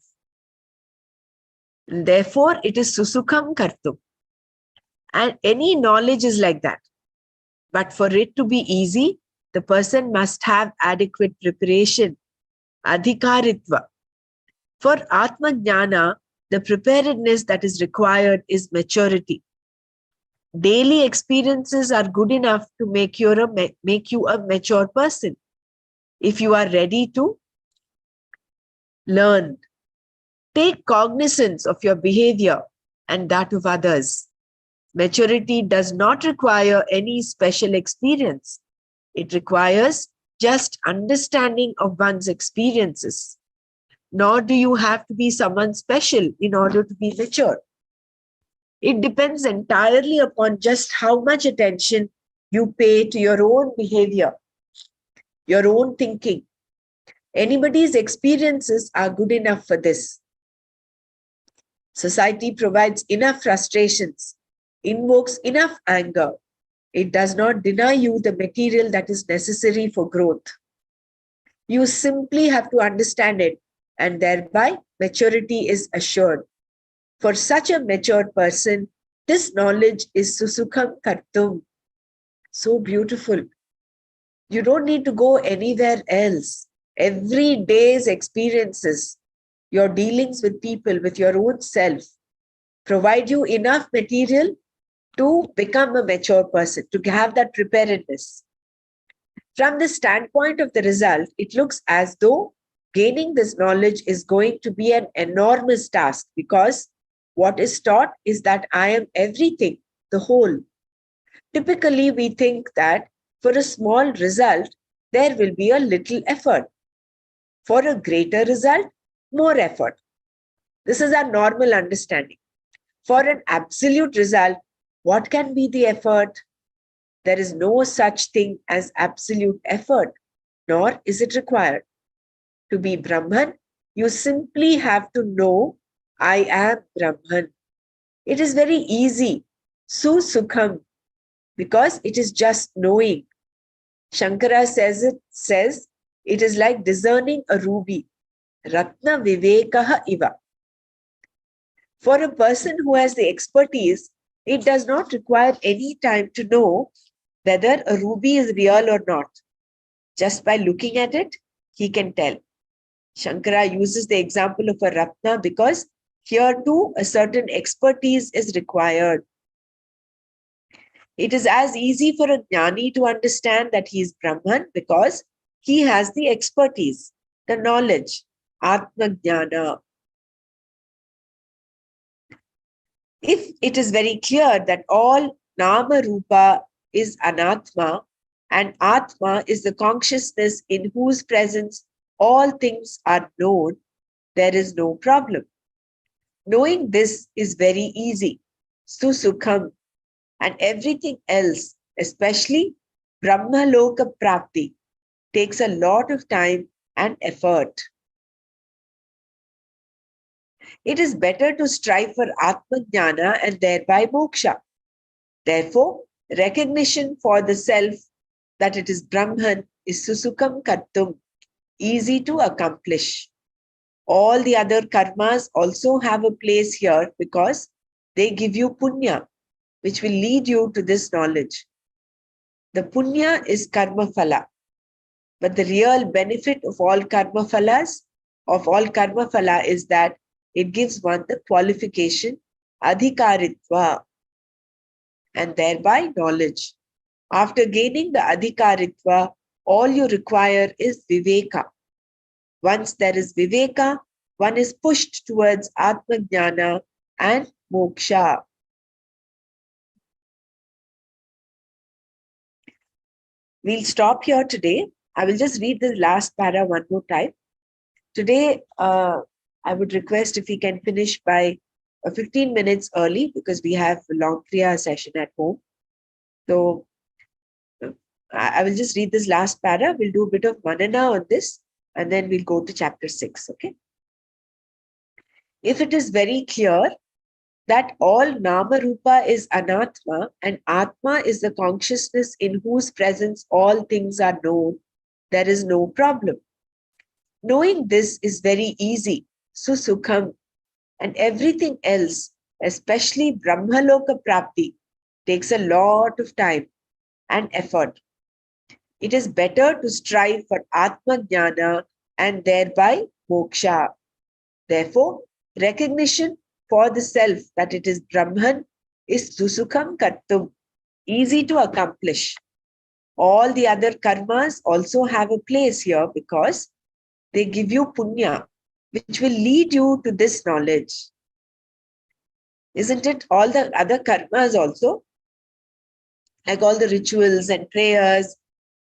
And therefore, it is Susukham Kartum. And any knowledge is like that. But for it to be easy, the person must have adequate preparation, adhikaritva. For Atma Jnana, the preparedness that is required is maturity. Daily experiences are good enough to make you a mature person. If you are ready to learn, take cognizance of your behavior and that of others. Maturity does not require any special experience. It requires just understanding of one's experiences. Nor do you have to be someone special in order to be mature. It depends entirely upon just how much attention you pay to your own behavior, your own thinking. Anybody's experiences are good enough for this. Society provides enough frustrations, invokes enough anger. It does not deny you the material that is necessary for growth. You simply have to understand it, and thereby maturity is assured. For such a mature person, this knowledge is Susukham Kartum. So beautiful. You don't need to go anywhere else. Every day's experiences, your dealings with people, with your own self, provide you enough material to become a mature person, to have that preparedness. From the standpoint of the result, it looks as though gaining this knowledge is going to be an enormous task, because what is taught is that I am everything, the whole. Typically, we think that for a small result, there will be a little effort. For a greater result, more effort. This is our normal understanding. For an absolute result, what can be the effort? There is no such thing as absolute effort, nor is it required. To be Brahman, you simply have to know, I am Brahman. It is very easy, susukham, because it is just knowing. Shankara says it is like discerning a ruby, ratna vivekaha iva. For a person who has the expertise, it does not require any time to know whether a ruby is real or not. Just by looking at it, he can tell. Shankara uses the example of a ratna because here too a certain expertise is required. It is as easy for a jnani to understand that he is Brahman because he has the expertise, the knowledge, Atma Jnana. If it is very clear that all Nama Rupa is Anatma and Atma is the consciousness in whose presence all things are known, there is no problem. Knowing this is very easy, Susukham, and everything else, especially Brahmaloka Prapti, takes a lot of time and effort. It is better to strive for Atma Jnana and thereby moksha. Therefore, recognition for the self that it is Brahman is Susukham Kartum, easy to accomplish. All the other karmas also have a place here because they give you punya, which will lead you to this knowledge. The punya is karma phala, but the real benefit of all karma phalas, is that it gives one the qualification, adhikaritva, and thereby knowledge. After gaining the adhikaritva, all you require is viveka. Once there is viveka, one is pushed towards Atma Jnana and moksha. We'll stop here today. I will just read the last para one more time. Today, I would request if we can finish by 15 minutes early because we have a long Kriya session at home. So I will just read this last para. We'll do a bit of Manana on this and then we'll go to chapter 6. Okay. If it is very clear that all Nama Rupa is Anatma and Atma is the consciousness in whose presence all things are known, there is no problem. Knowing this is very easy, Susukham, and everything else, especially Brahmaloka Prapti, takes a lot of time and effort. It is better to strive for Atma Jnana and thereby moksha. Therefore, recognition for the self that it is Brahman is Susukham Kartum, easy to accomplish. All the other karmas also have a place here because they give you punya, which will lead you to this knowledge. Isn't it? All the other karmas also, like all the rituals and prayers,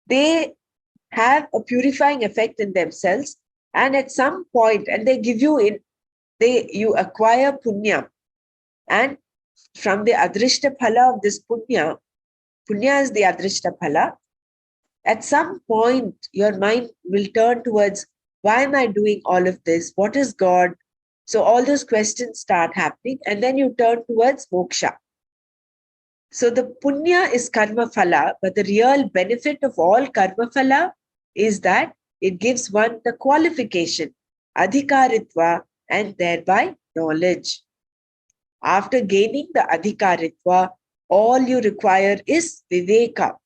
they have a purifying effect in themselves. And at some point, and they give you you acquire punya. And from the adrishta phala of this punya is the adrishta phala. At some point, your mind will turn towards, why am I doing all of this? What is God? So all those questions start happening, and then you turn towards moksha. So the punya is karma phala, but the real benefit of all karma phala is that it gives one the qualification, adhikaritva, and thereby knowledge. After gaining the adhikaritva, all you require is viveka.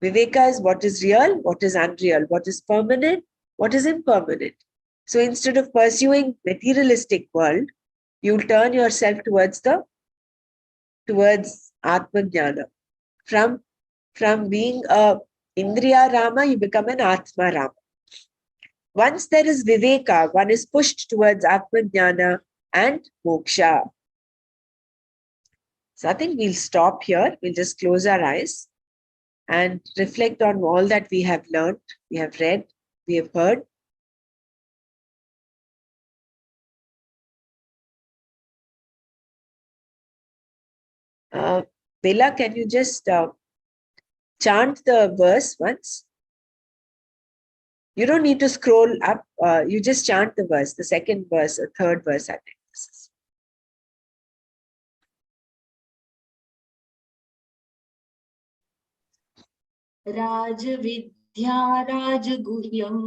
Viveka is what is real, what is unreal, what is permanent, what is impermanent. So instead of pursuing materialistic world, you'll turn yourself towards Atma Jnana. From being a Indriya Rama, you become an Atma Rama. Once there is Viveka, one is pushed towards Atma Jnana and moksha. So I think we'll stop here. We'll just close our eyes and reflect on all that we have learned, we have read, we have heard. Bela, can you just chant the verse once? You don't need to scroll up. You just chant the verse, the second verse, the third verse, I think this is. राजविद्या राजगुह्यं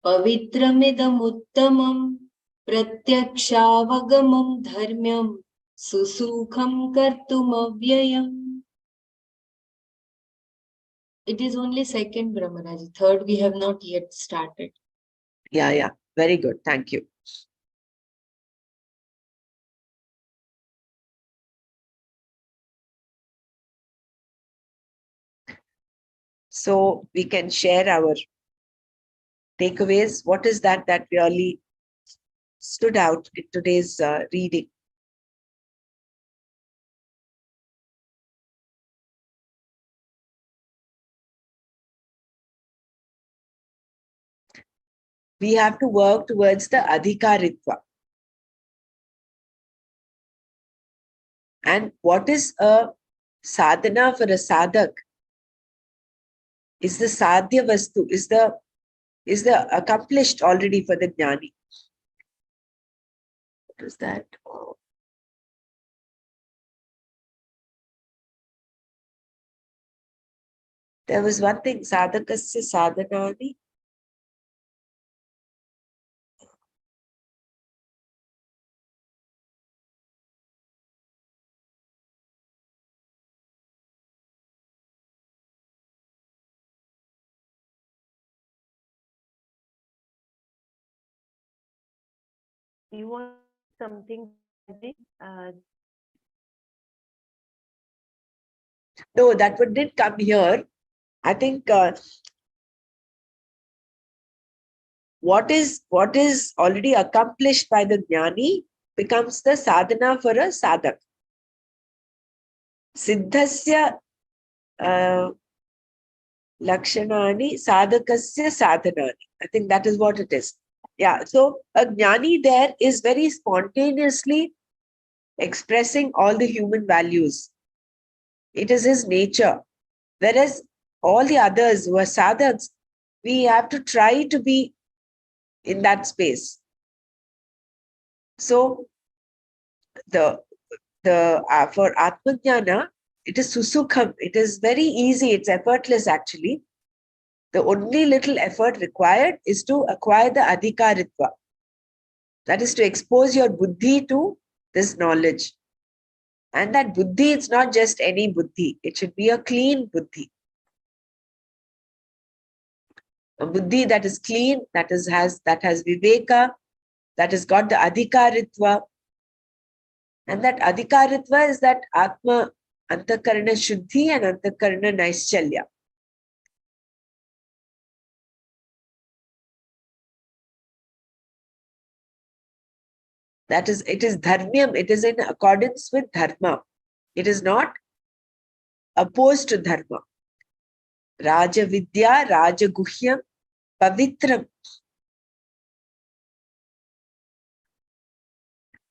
पवित्रमिदमुत्तमं प्रत्यक्षावगमं धर्म्यं सुसुखं कर्तुमव्ययम्. It is only second Brahmaraj. Third we have not yet started. Yeah. Very good. Thank you. So we can share our takeaways. What is that really stood out in today's reading? We have to work towards the adhikaritva. And what is a sadhana for a sadhak? Is the sadhya vastu, is the accomplished already for the jnani. What is that? Oh. There was one thing, sadhakasya sadhanani. You want something? No, that one didn't come here. I think what is already accomplished by the jnani becomes the sadhana for a sadhak. Siddhasya lakshanani sadhakasya sadhanani. I think that is what it is. Yeah, so a jnani there is very spontaneously expressing all the human values. It is his nature. Whereas all the others who are sadhaks, we have to try to be in that space. So for Atmajnana, it is susukham. It is very easy. It's effortless actually. The only little effort required is to acquire the adhikaritva. That is to expose your buddhi to this knowledge. And that buddhi, it's not just any buddhi. It should be a clean buddhi. A buddhi that is clean, that has viveka, that has got the adhikaritva. And that adhikaritva is that atma antakarana shuddhi and antakarana naischalya. That is, it is dharmyam, it is in accordance with dharma. It is not opposed to dharma. Raja Vidya, Raja Guhyam, Pavitram.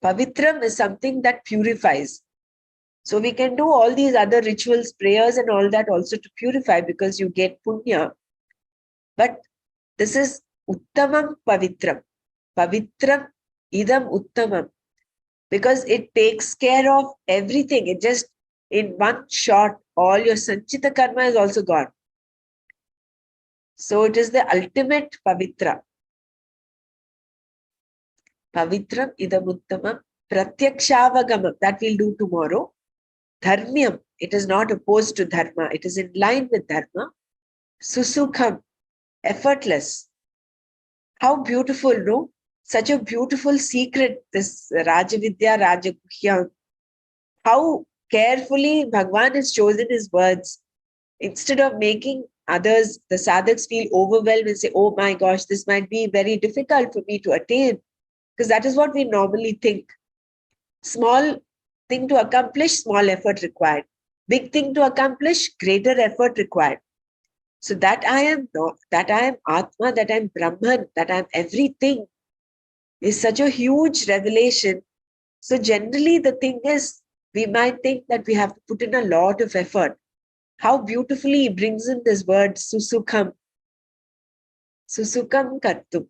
Pavitram is something that purifies. So we can do all these other rituals, prayers and all that also to purify because you get punya. But this is Uttamam Pavitram. Pavitram Idam Uttamam. Because it takes care of everything. It just, in one shot, all your Sanchita karma is also gone. So it is the ultimate Pavitra. Pavitram Idam Uttamam. Pratyakshavagama, that we'll do tomorrow. Dharmyam, it is not opposed to dharma. It is in line with dharma. Susukham, effortless. How beautiful, no? Such a beautiful secret, this Rajavidya, Rajaguhya. How carefully Bhagwan has chosen his words. Instead of making others, the sadhaks, feel overwhelmed and say, oh my gosh, this might be very difficult for me to attain. Because that is what we normally think. Small thing to accomplish, small effort required. Big thing to accomplish, greater effort required. So that I am not, that I am Atma, that I am Brahman, that I am everything is such a huge revelation. So generally the thing is, we might think that we have to put in a lot of effort. How beautifully he brings in this word, susukham. Susukham kartum.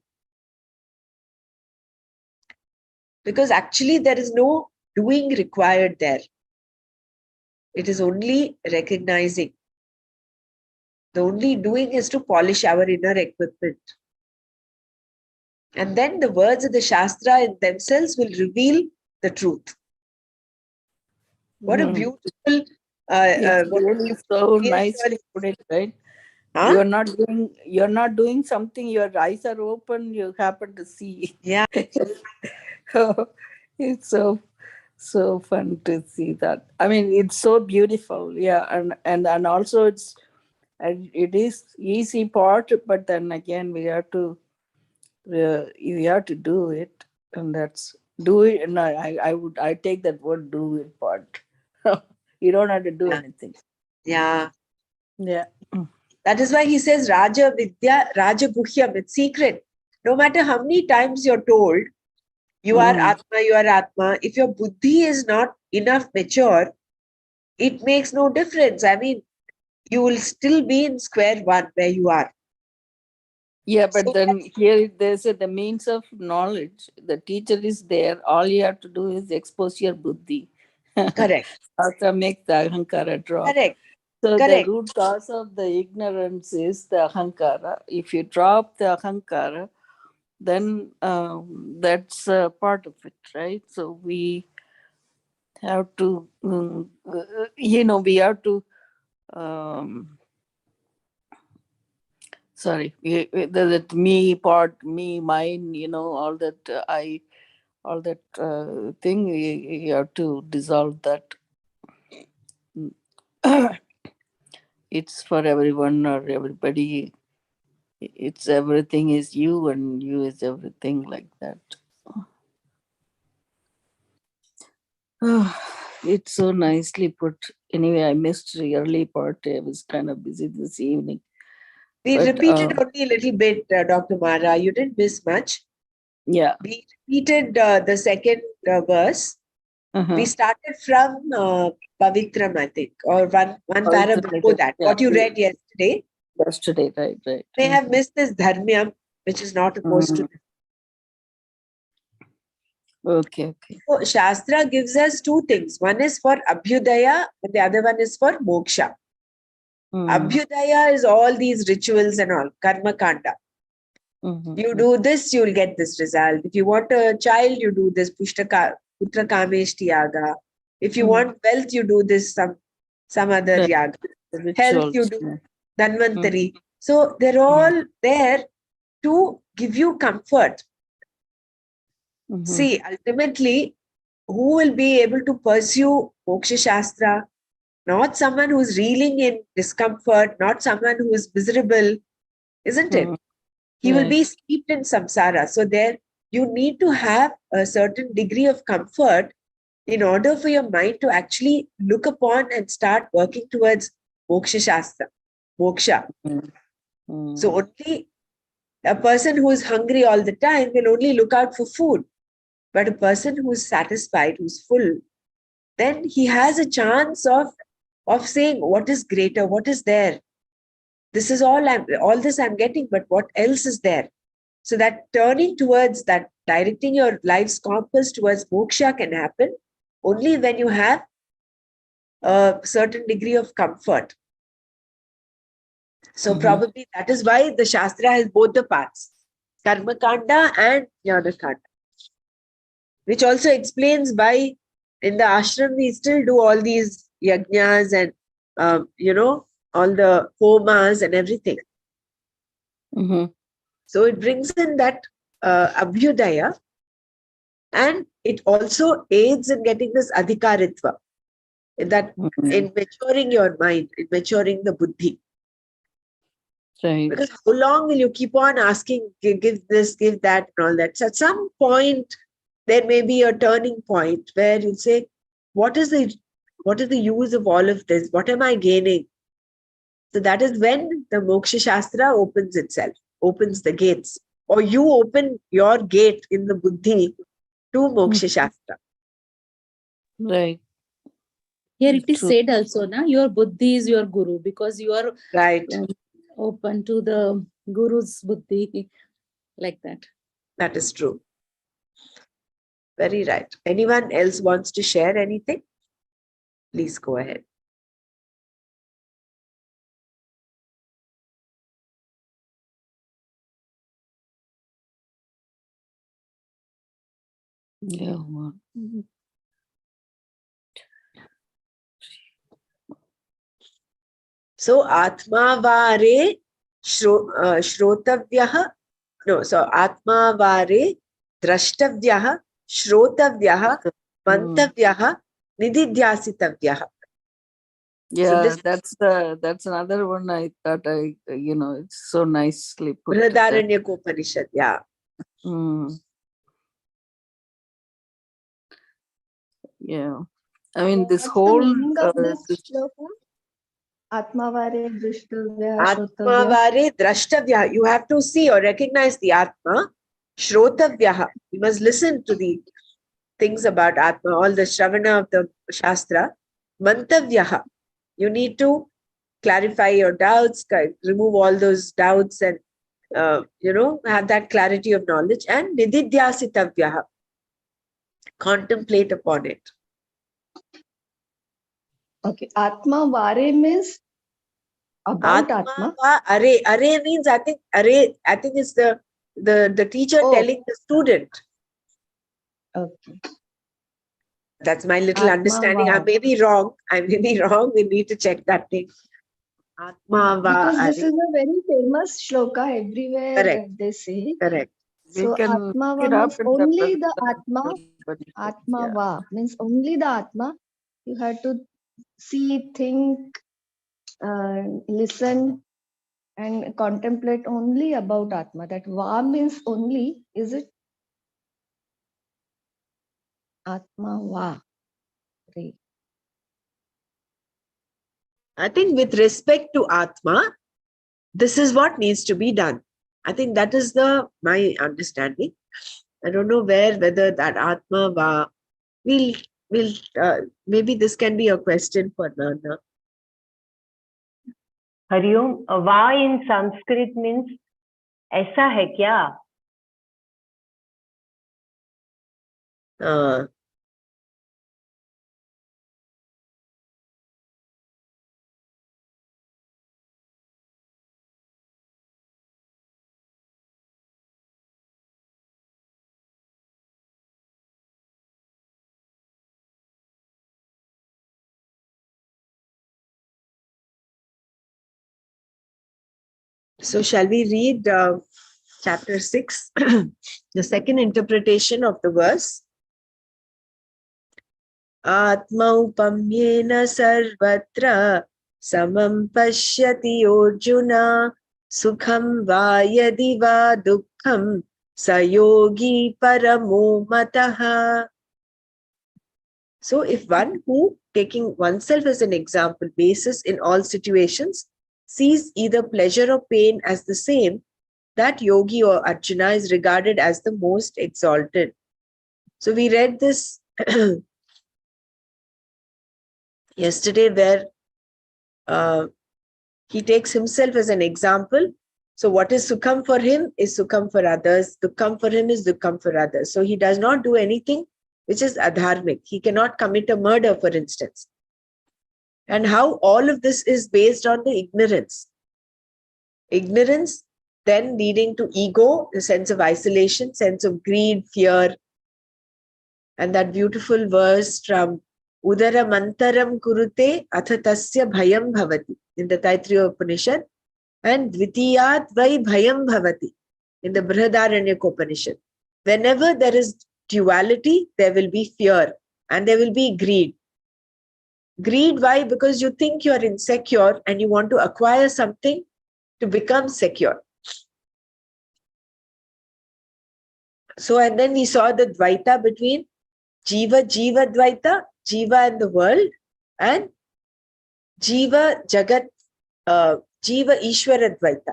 Because actually there is no doing required there. It is only recognizing. The only doing is to polish our inner equipment. And then the words of the Shastra in themselves will reveal the truth. What a beautiful, It's what really so nice to reassuring. put it, right? Huh? You're not doing something, your eyes are open, you happen to see. Yeah. It's so fun to see that. I mean, it's so beautiful. Yeah. And also it is easy part, but then again we have to do it, and that's do it. And I take that word do it part. You don't have to do anything. Yeah. Yeah. That is why he says Raja Vidya, Raja Guhyam, it's secret. No matter how many times you're told, you are Atma, you are Atma, if your buddhi is not enough mature, it makes no difference. I mean, you will still be in square one where you are. Yeah, but So, then here there's the means of knowledge. The teacher is there. All you have to do is expose your buddhi. correct. After make the ahankara drop. Correct. So the Correct. root cause of the ignorance is the ahankara. If you drop the ahankara, then that's part of it, right? So we have to, we have to, that me part, me, mine, all that all that thing, you have to dissolve that. It's for everyone or everybody. It's everything is you and you is everything, like that. It's so nicely put. Anyway, I missed the early part. I was kind of busy this evening. We But, repeated only a little bit, Dr. Mara. You didn't miss much. Yeah. We repeated the second verse. We started from Pavitram, I think, or one para before that. Yeah. What you read yesterday. yesterday, right. They have missed this dharmyam, which is not opposed to. Okay. So Shastra gives us two things. One is for Abhyudaya and the other one is for Moksha. Abhyudaya is all these rituals and all, Karma Kanda. You do this, you'll get this result. If you want a child, you do this, Putra Kameshti Yaga. If you want wealth, you do this, some other Right. yaga. Health, you do Dhanvantari. So they're all there to give you comfort. See, ultimately, who will be able to pursue Moksha Shastra? Not someone who's reeling in discomfort, not someone who is miserable, isn't it? He will be steeped in samsara. So there, you need to have a certain degree of comfort in order for your mind to actually look upon and start working towards Moksha Shastra, Moksha. So only a person who is hungry all the time will only look out for food. But a person who is satisfied, who's full, then he has a chance of saying, what is greater, what is there? This is all this I'm getting, but what else is there? So that turning towards that, directing your life's compass towards moksha can happen only when you have a certain degree of comfort. So probably that is why the Shastra has both the paths, Karma Kanda and Jnana Kanda. Which also explains why in the ashram we still do all these yajnas and, all the homas and everything. So it brings in that abhyudaya, and it also aids in getting this adhikaritva, in maturing your mind, in maturing the buddhi. Right. Because how long will you keep on asking, give this, give that, and all that? So at some point, there may be a turning point where you say, what is the use of all of this? What am I gaining? So that is when the Moksha Shastra opens itself, opens the gates, or you open your gate in the buddhi to Moksha Shastra. Right. Here it is True. said also, na, your buddhi is your guru, because you are Right. open to the guru's buddhi, like that. That is true. Very right. Anyone else wants to share anything? Please go ahead. Yeah. So Atmavare Shrotavyah. No, so Atmavare Drashtavyah Shrotavyah Mantavyah Nididhyasitavyah. Yeah, that's another one I thought it's so nicely put. Brihadaranyaka, yeah. Yeah. I mean, this What's whole the meaning of this shloka? Atmavare Drishtavya Shrotavya. Atmavare Drashtavya. You have to see or recognize the Atma. Shrotavya. You must listen to the things about Atma, all the Shravana of the Shastra. Mantavya. You need to clarify your doubts, remove all those doubts and, have that clarity of knowledge. And Nididhyasitavya. Contemplate upon it. Okay, Atma Vare means about Atma. Are means I think it's the teacher telling the student. Okay. That's my little Atma understanding. Va. I may be wrong. We need to check that thing. Atma Va Because Are. this is a very famous shloka everywhere. Correct. They say. Correct. So Atma Va means only the Atma. Atma Va means only the Atma. You have to see, think, listen, and contemplate only about Atma. That Va means only, is it? Atma Va. Great. I think with respect to Atma, this is what needs to be done. I think that is my understanding. I don't know whether that Atma Va will maybe this can be a question for Nana. Hariom, va in Sanskrit means ऐसा है क्या? So shall we read chapter 6, the second interpretation of the verse? Atmaupamyena sarvatra samam pashyati Arjuna sukham va yadi va dukkham sayogi paramo mataha. So if one who, taking oneself as an example basis in all situations, sees either pleasure or pain as the same, that yogi or Arjuna is regarded as the most exalted. So we read this yesterday, where he takes himself as an example. So what is sukham for him is sukham for others. Dukkham for him is dukkham for others. So he does not do anything which is adharmic. He cannot commit a murder, for instance. And how all of this is based on the ignorance. Ignorance then leading to ego, the sense of isolation, sense of greed, fear. And that beautiful verse from Udara Mantaram Kurute Athatasya Bhayam Bhavati in the Taittiriya Upanishad, and Dvitiyat Vai Bhayam Bhavati in the Brihadaranyaka Upanishad. Whenever there is duality, there will be fear and there will be greed. Greed, why? Because you think you are insecure and you want to acquire something to become secure. So, and then we saw the Dvaita between Jiva Dvaita, Jiva and the world, and Jiva Jagat, Jiva Ishvara Dvaita.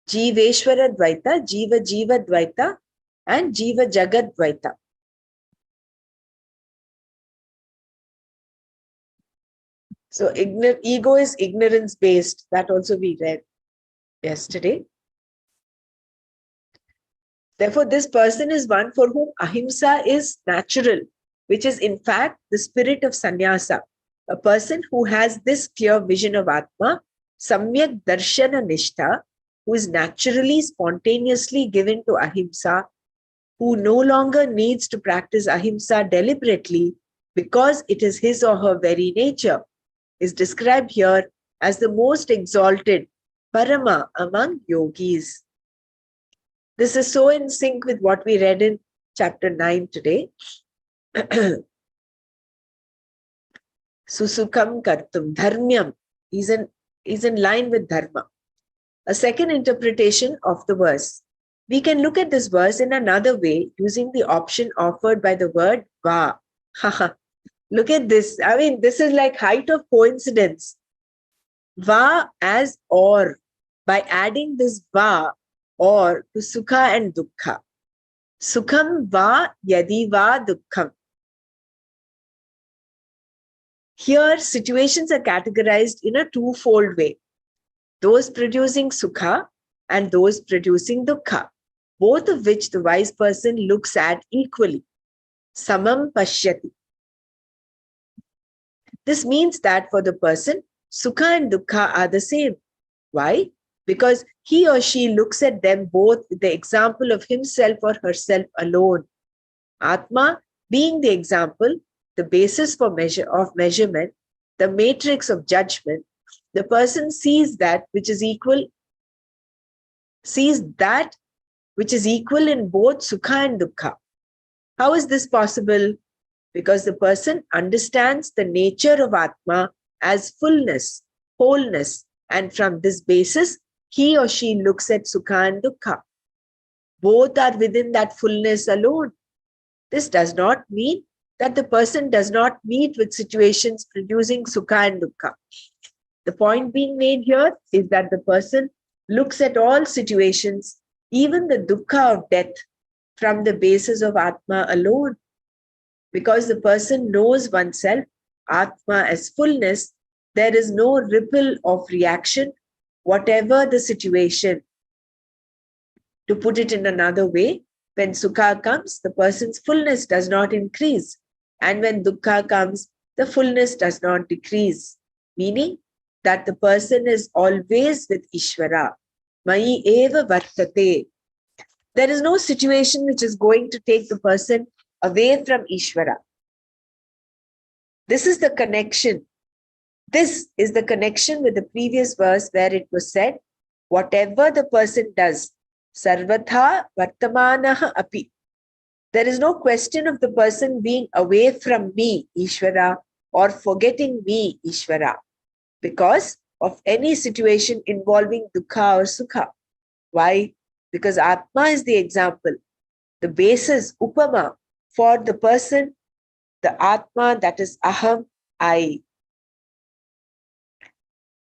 Jiveshwara Dvaita, Jiva Dvaita, and Jiva Jagat Dvaita. So ego is ignorance based. That also we read yesterday. Therefore, this person is one for whom ahimsa is natural, which is in fact the spirit of sannyasa. A person who has this clear vision of Atma, samyak darshana nishtha, who is naturally, spontaneously given to ahimsa, who no longer needs to practice ahimsa deliberately because it is his or her very nature, is described here as the most exalted parama among yogis. This is so in sync with what we read in chapter 9 today. Susukam kartum dharmyam. He's in line with dharma. A second interpretation of the verse. We can look at this verse in another way using the option offered by the word va. Look at this. I mean, this is like height of coincidence. Va as or. By adding this va or to sukha and dukkha. Sukham va yadi va dukkham. Here, situations are categorized in a twofold way. Those producing sukha and those producing dukkha, both of which the wise person looks at equally. Samam pashyati. This means that for the person, sukha and dukkha are the same. Why? Because he or she looks at them both with the example of himself or herself alone. Atma being the example, the basis for measurement, the matrix of judgment, the person sees that which is equal in both sukha and dukkha. How is this possible? Because the person understands the nature of Atma as fullness, wholeness, and from this basis, he or she looks at sukha and dukkha. Both are within that fullness alone. This does not mean that the person does not meet with situations producing sukha and dukkha. The point being made here is that the person looks at all situations, even the dukkha of death, from the basis of Atma alone. Because the person knows oneself, Atma as fullness, There is no ripple of reaction, whatever the situation. To put it in another way, when sukha comes, the person's fullness does not increase. And when dukkha comes, the fullness does not decrease. Meaning that the person is always with Ishvara. Mai eva vartate. There is no situation which is going to take the person away from Ishvara. This is the connection. This is the connection with the previous verse where it was said, whatever the person does, sarvatha vartamanaha api. There is no question of the person being away from me, Ishvara, or forgetting me, Ishvara, because of any situation involving dukkha or sukha. Why? Because Atma is the example, the basis, upama, for the person, the Atma, that is Aham, I.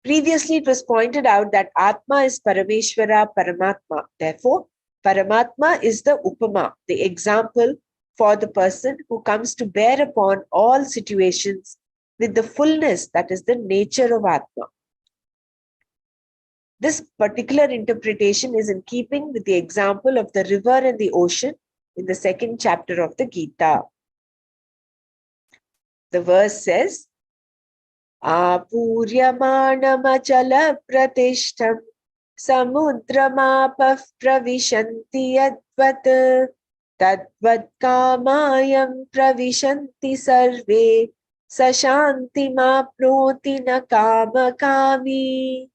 Previously, it was pointed out that Atma is Parameshwara, Paramatma. Therefore, Paramatma is the Upama, the example for the person who comes to bear upon all situations with the fullness that is the nature of Atma. This particular interpretation is in keeping with the example of the river and the ocean in the second chapter of the Gita. The verse says, Apuryamānamacala pratishtham samudramāpah pravishanti yadvat tadvat kāmayam pravishanti sarve sashanti māproti na kāma kāmi.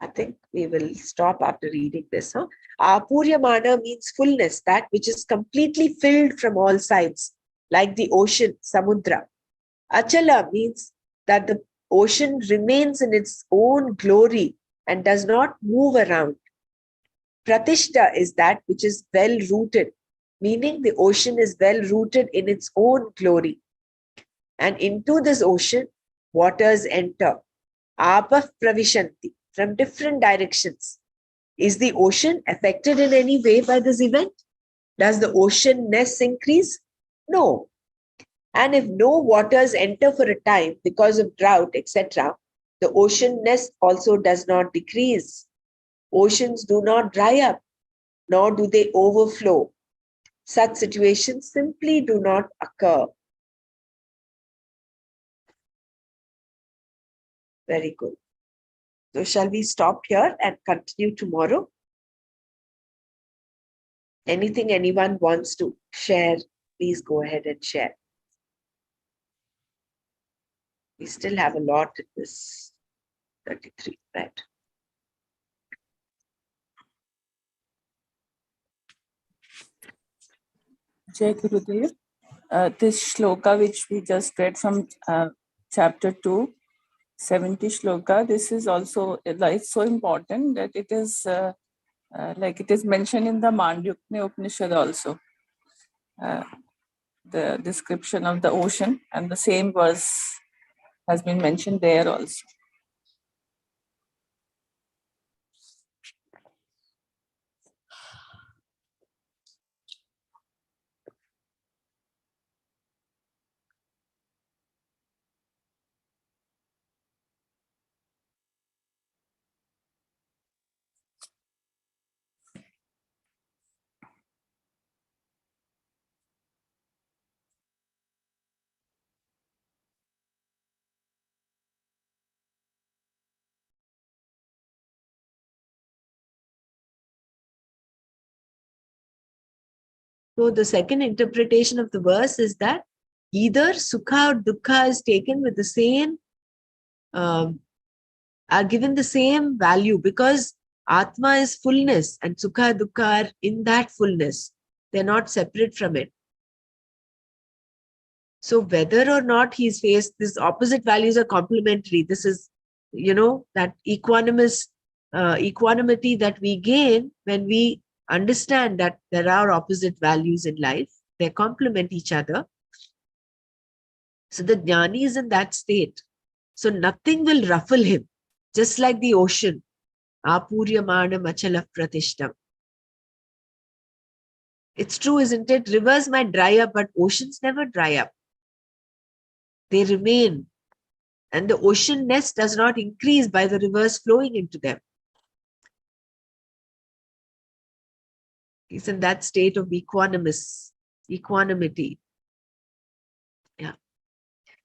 I think we will stop after reading this. Apuryamana means fullness, that which is completely filled from all sides, like the ocean, samudra. Achala means that the ocean remains in its own glory and does not move around. Pratishta is that which is well rooted, meaning the ocean is well rooted in its own glory. And into this ocean, waters enter. Apah pravishanti, from different directions. Is the ocean affected in any way by this event? Does the oceanness increase? No. And if no waters enter for a time because of drought, etc., the oceanness also does not decrease. Oceans do not dry up, nor do they overflow. Such situations simply do not occur. Very good. So shall we stop here and continue tomorrow? Anything anyone wants to share, please go ahead and share. We still have a lot in this 33, right? Jai Gurudev. This shloka which we just read from chapter 2, 70 shloka, this is also, it's so important that it is like it is mentioned in the Mandukya Upanishad also. The description of the ocean, and the same verse has been mentioned there also. So the second interpretation of the verse is that either sukha or dukkha is taken with the same, are given the same value, because Atma is fullness and sukha, dukkha are in that fullness. They're not separate from it. So whether or not he's faced, these opposite values are complementary. This is, that equanimity that we gain when we understand that there are opposite values in life. They complement each other. So the jnani is in that state. So nothing will ruffle him, just like the ocean. Apuryamana machala pratishtam. It's true, isn't it? Rivers might dry up, but oceans never dry up. They remain. And the ocean nest does not increase by the rivers flowing into them. It's in that state of equanimity. Yeah.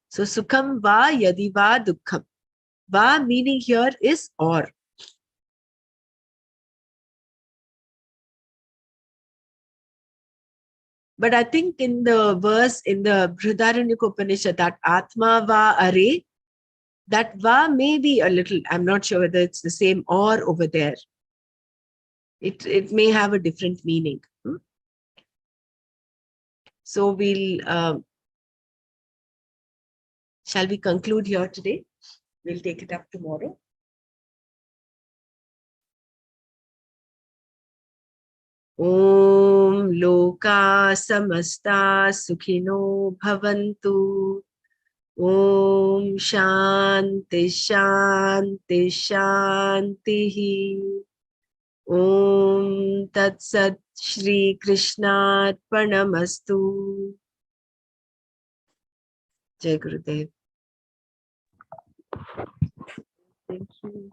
So sukham va yadi va dukkham. Va meaning here is or. But I think in the verse in the Brihadaranyaka Upanishad, that Atma va are, that va may be a little, I'm not sure whether it's the same or over there. It may have a different meaning. So shall we conclude here today? We'll take it up tomorrow. Om Loka Samasta Sukhino Bhavantu. Om Shanti Shanti Shanti. Om Tat Sat Shri Krishna Arpanamastu. Jai Gurudev. Thank you.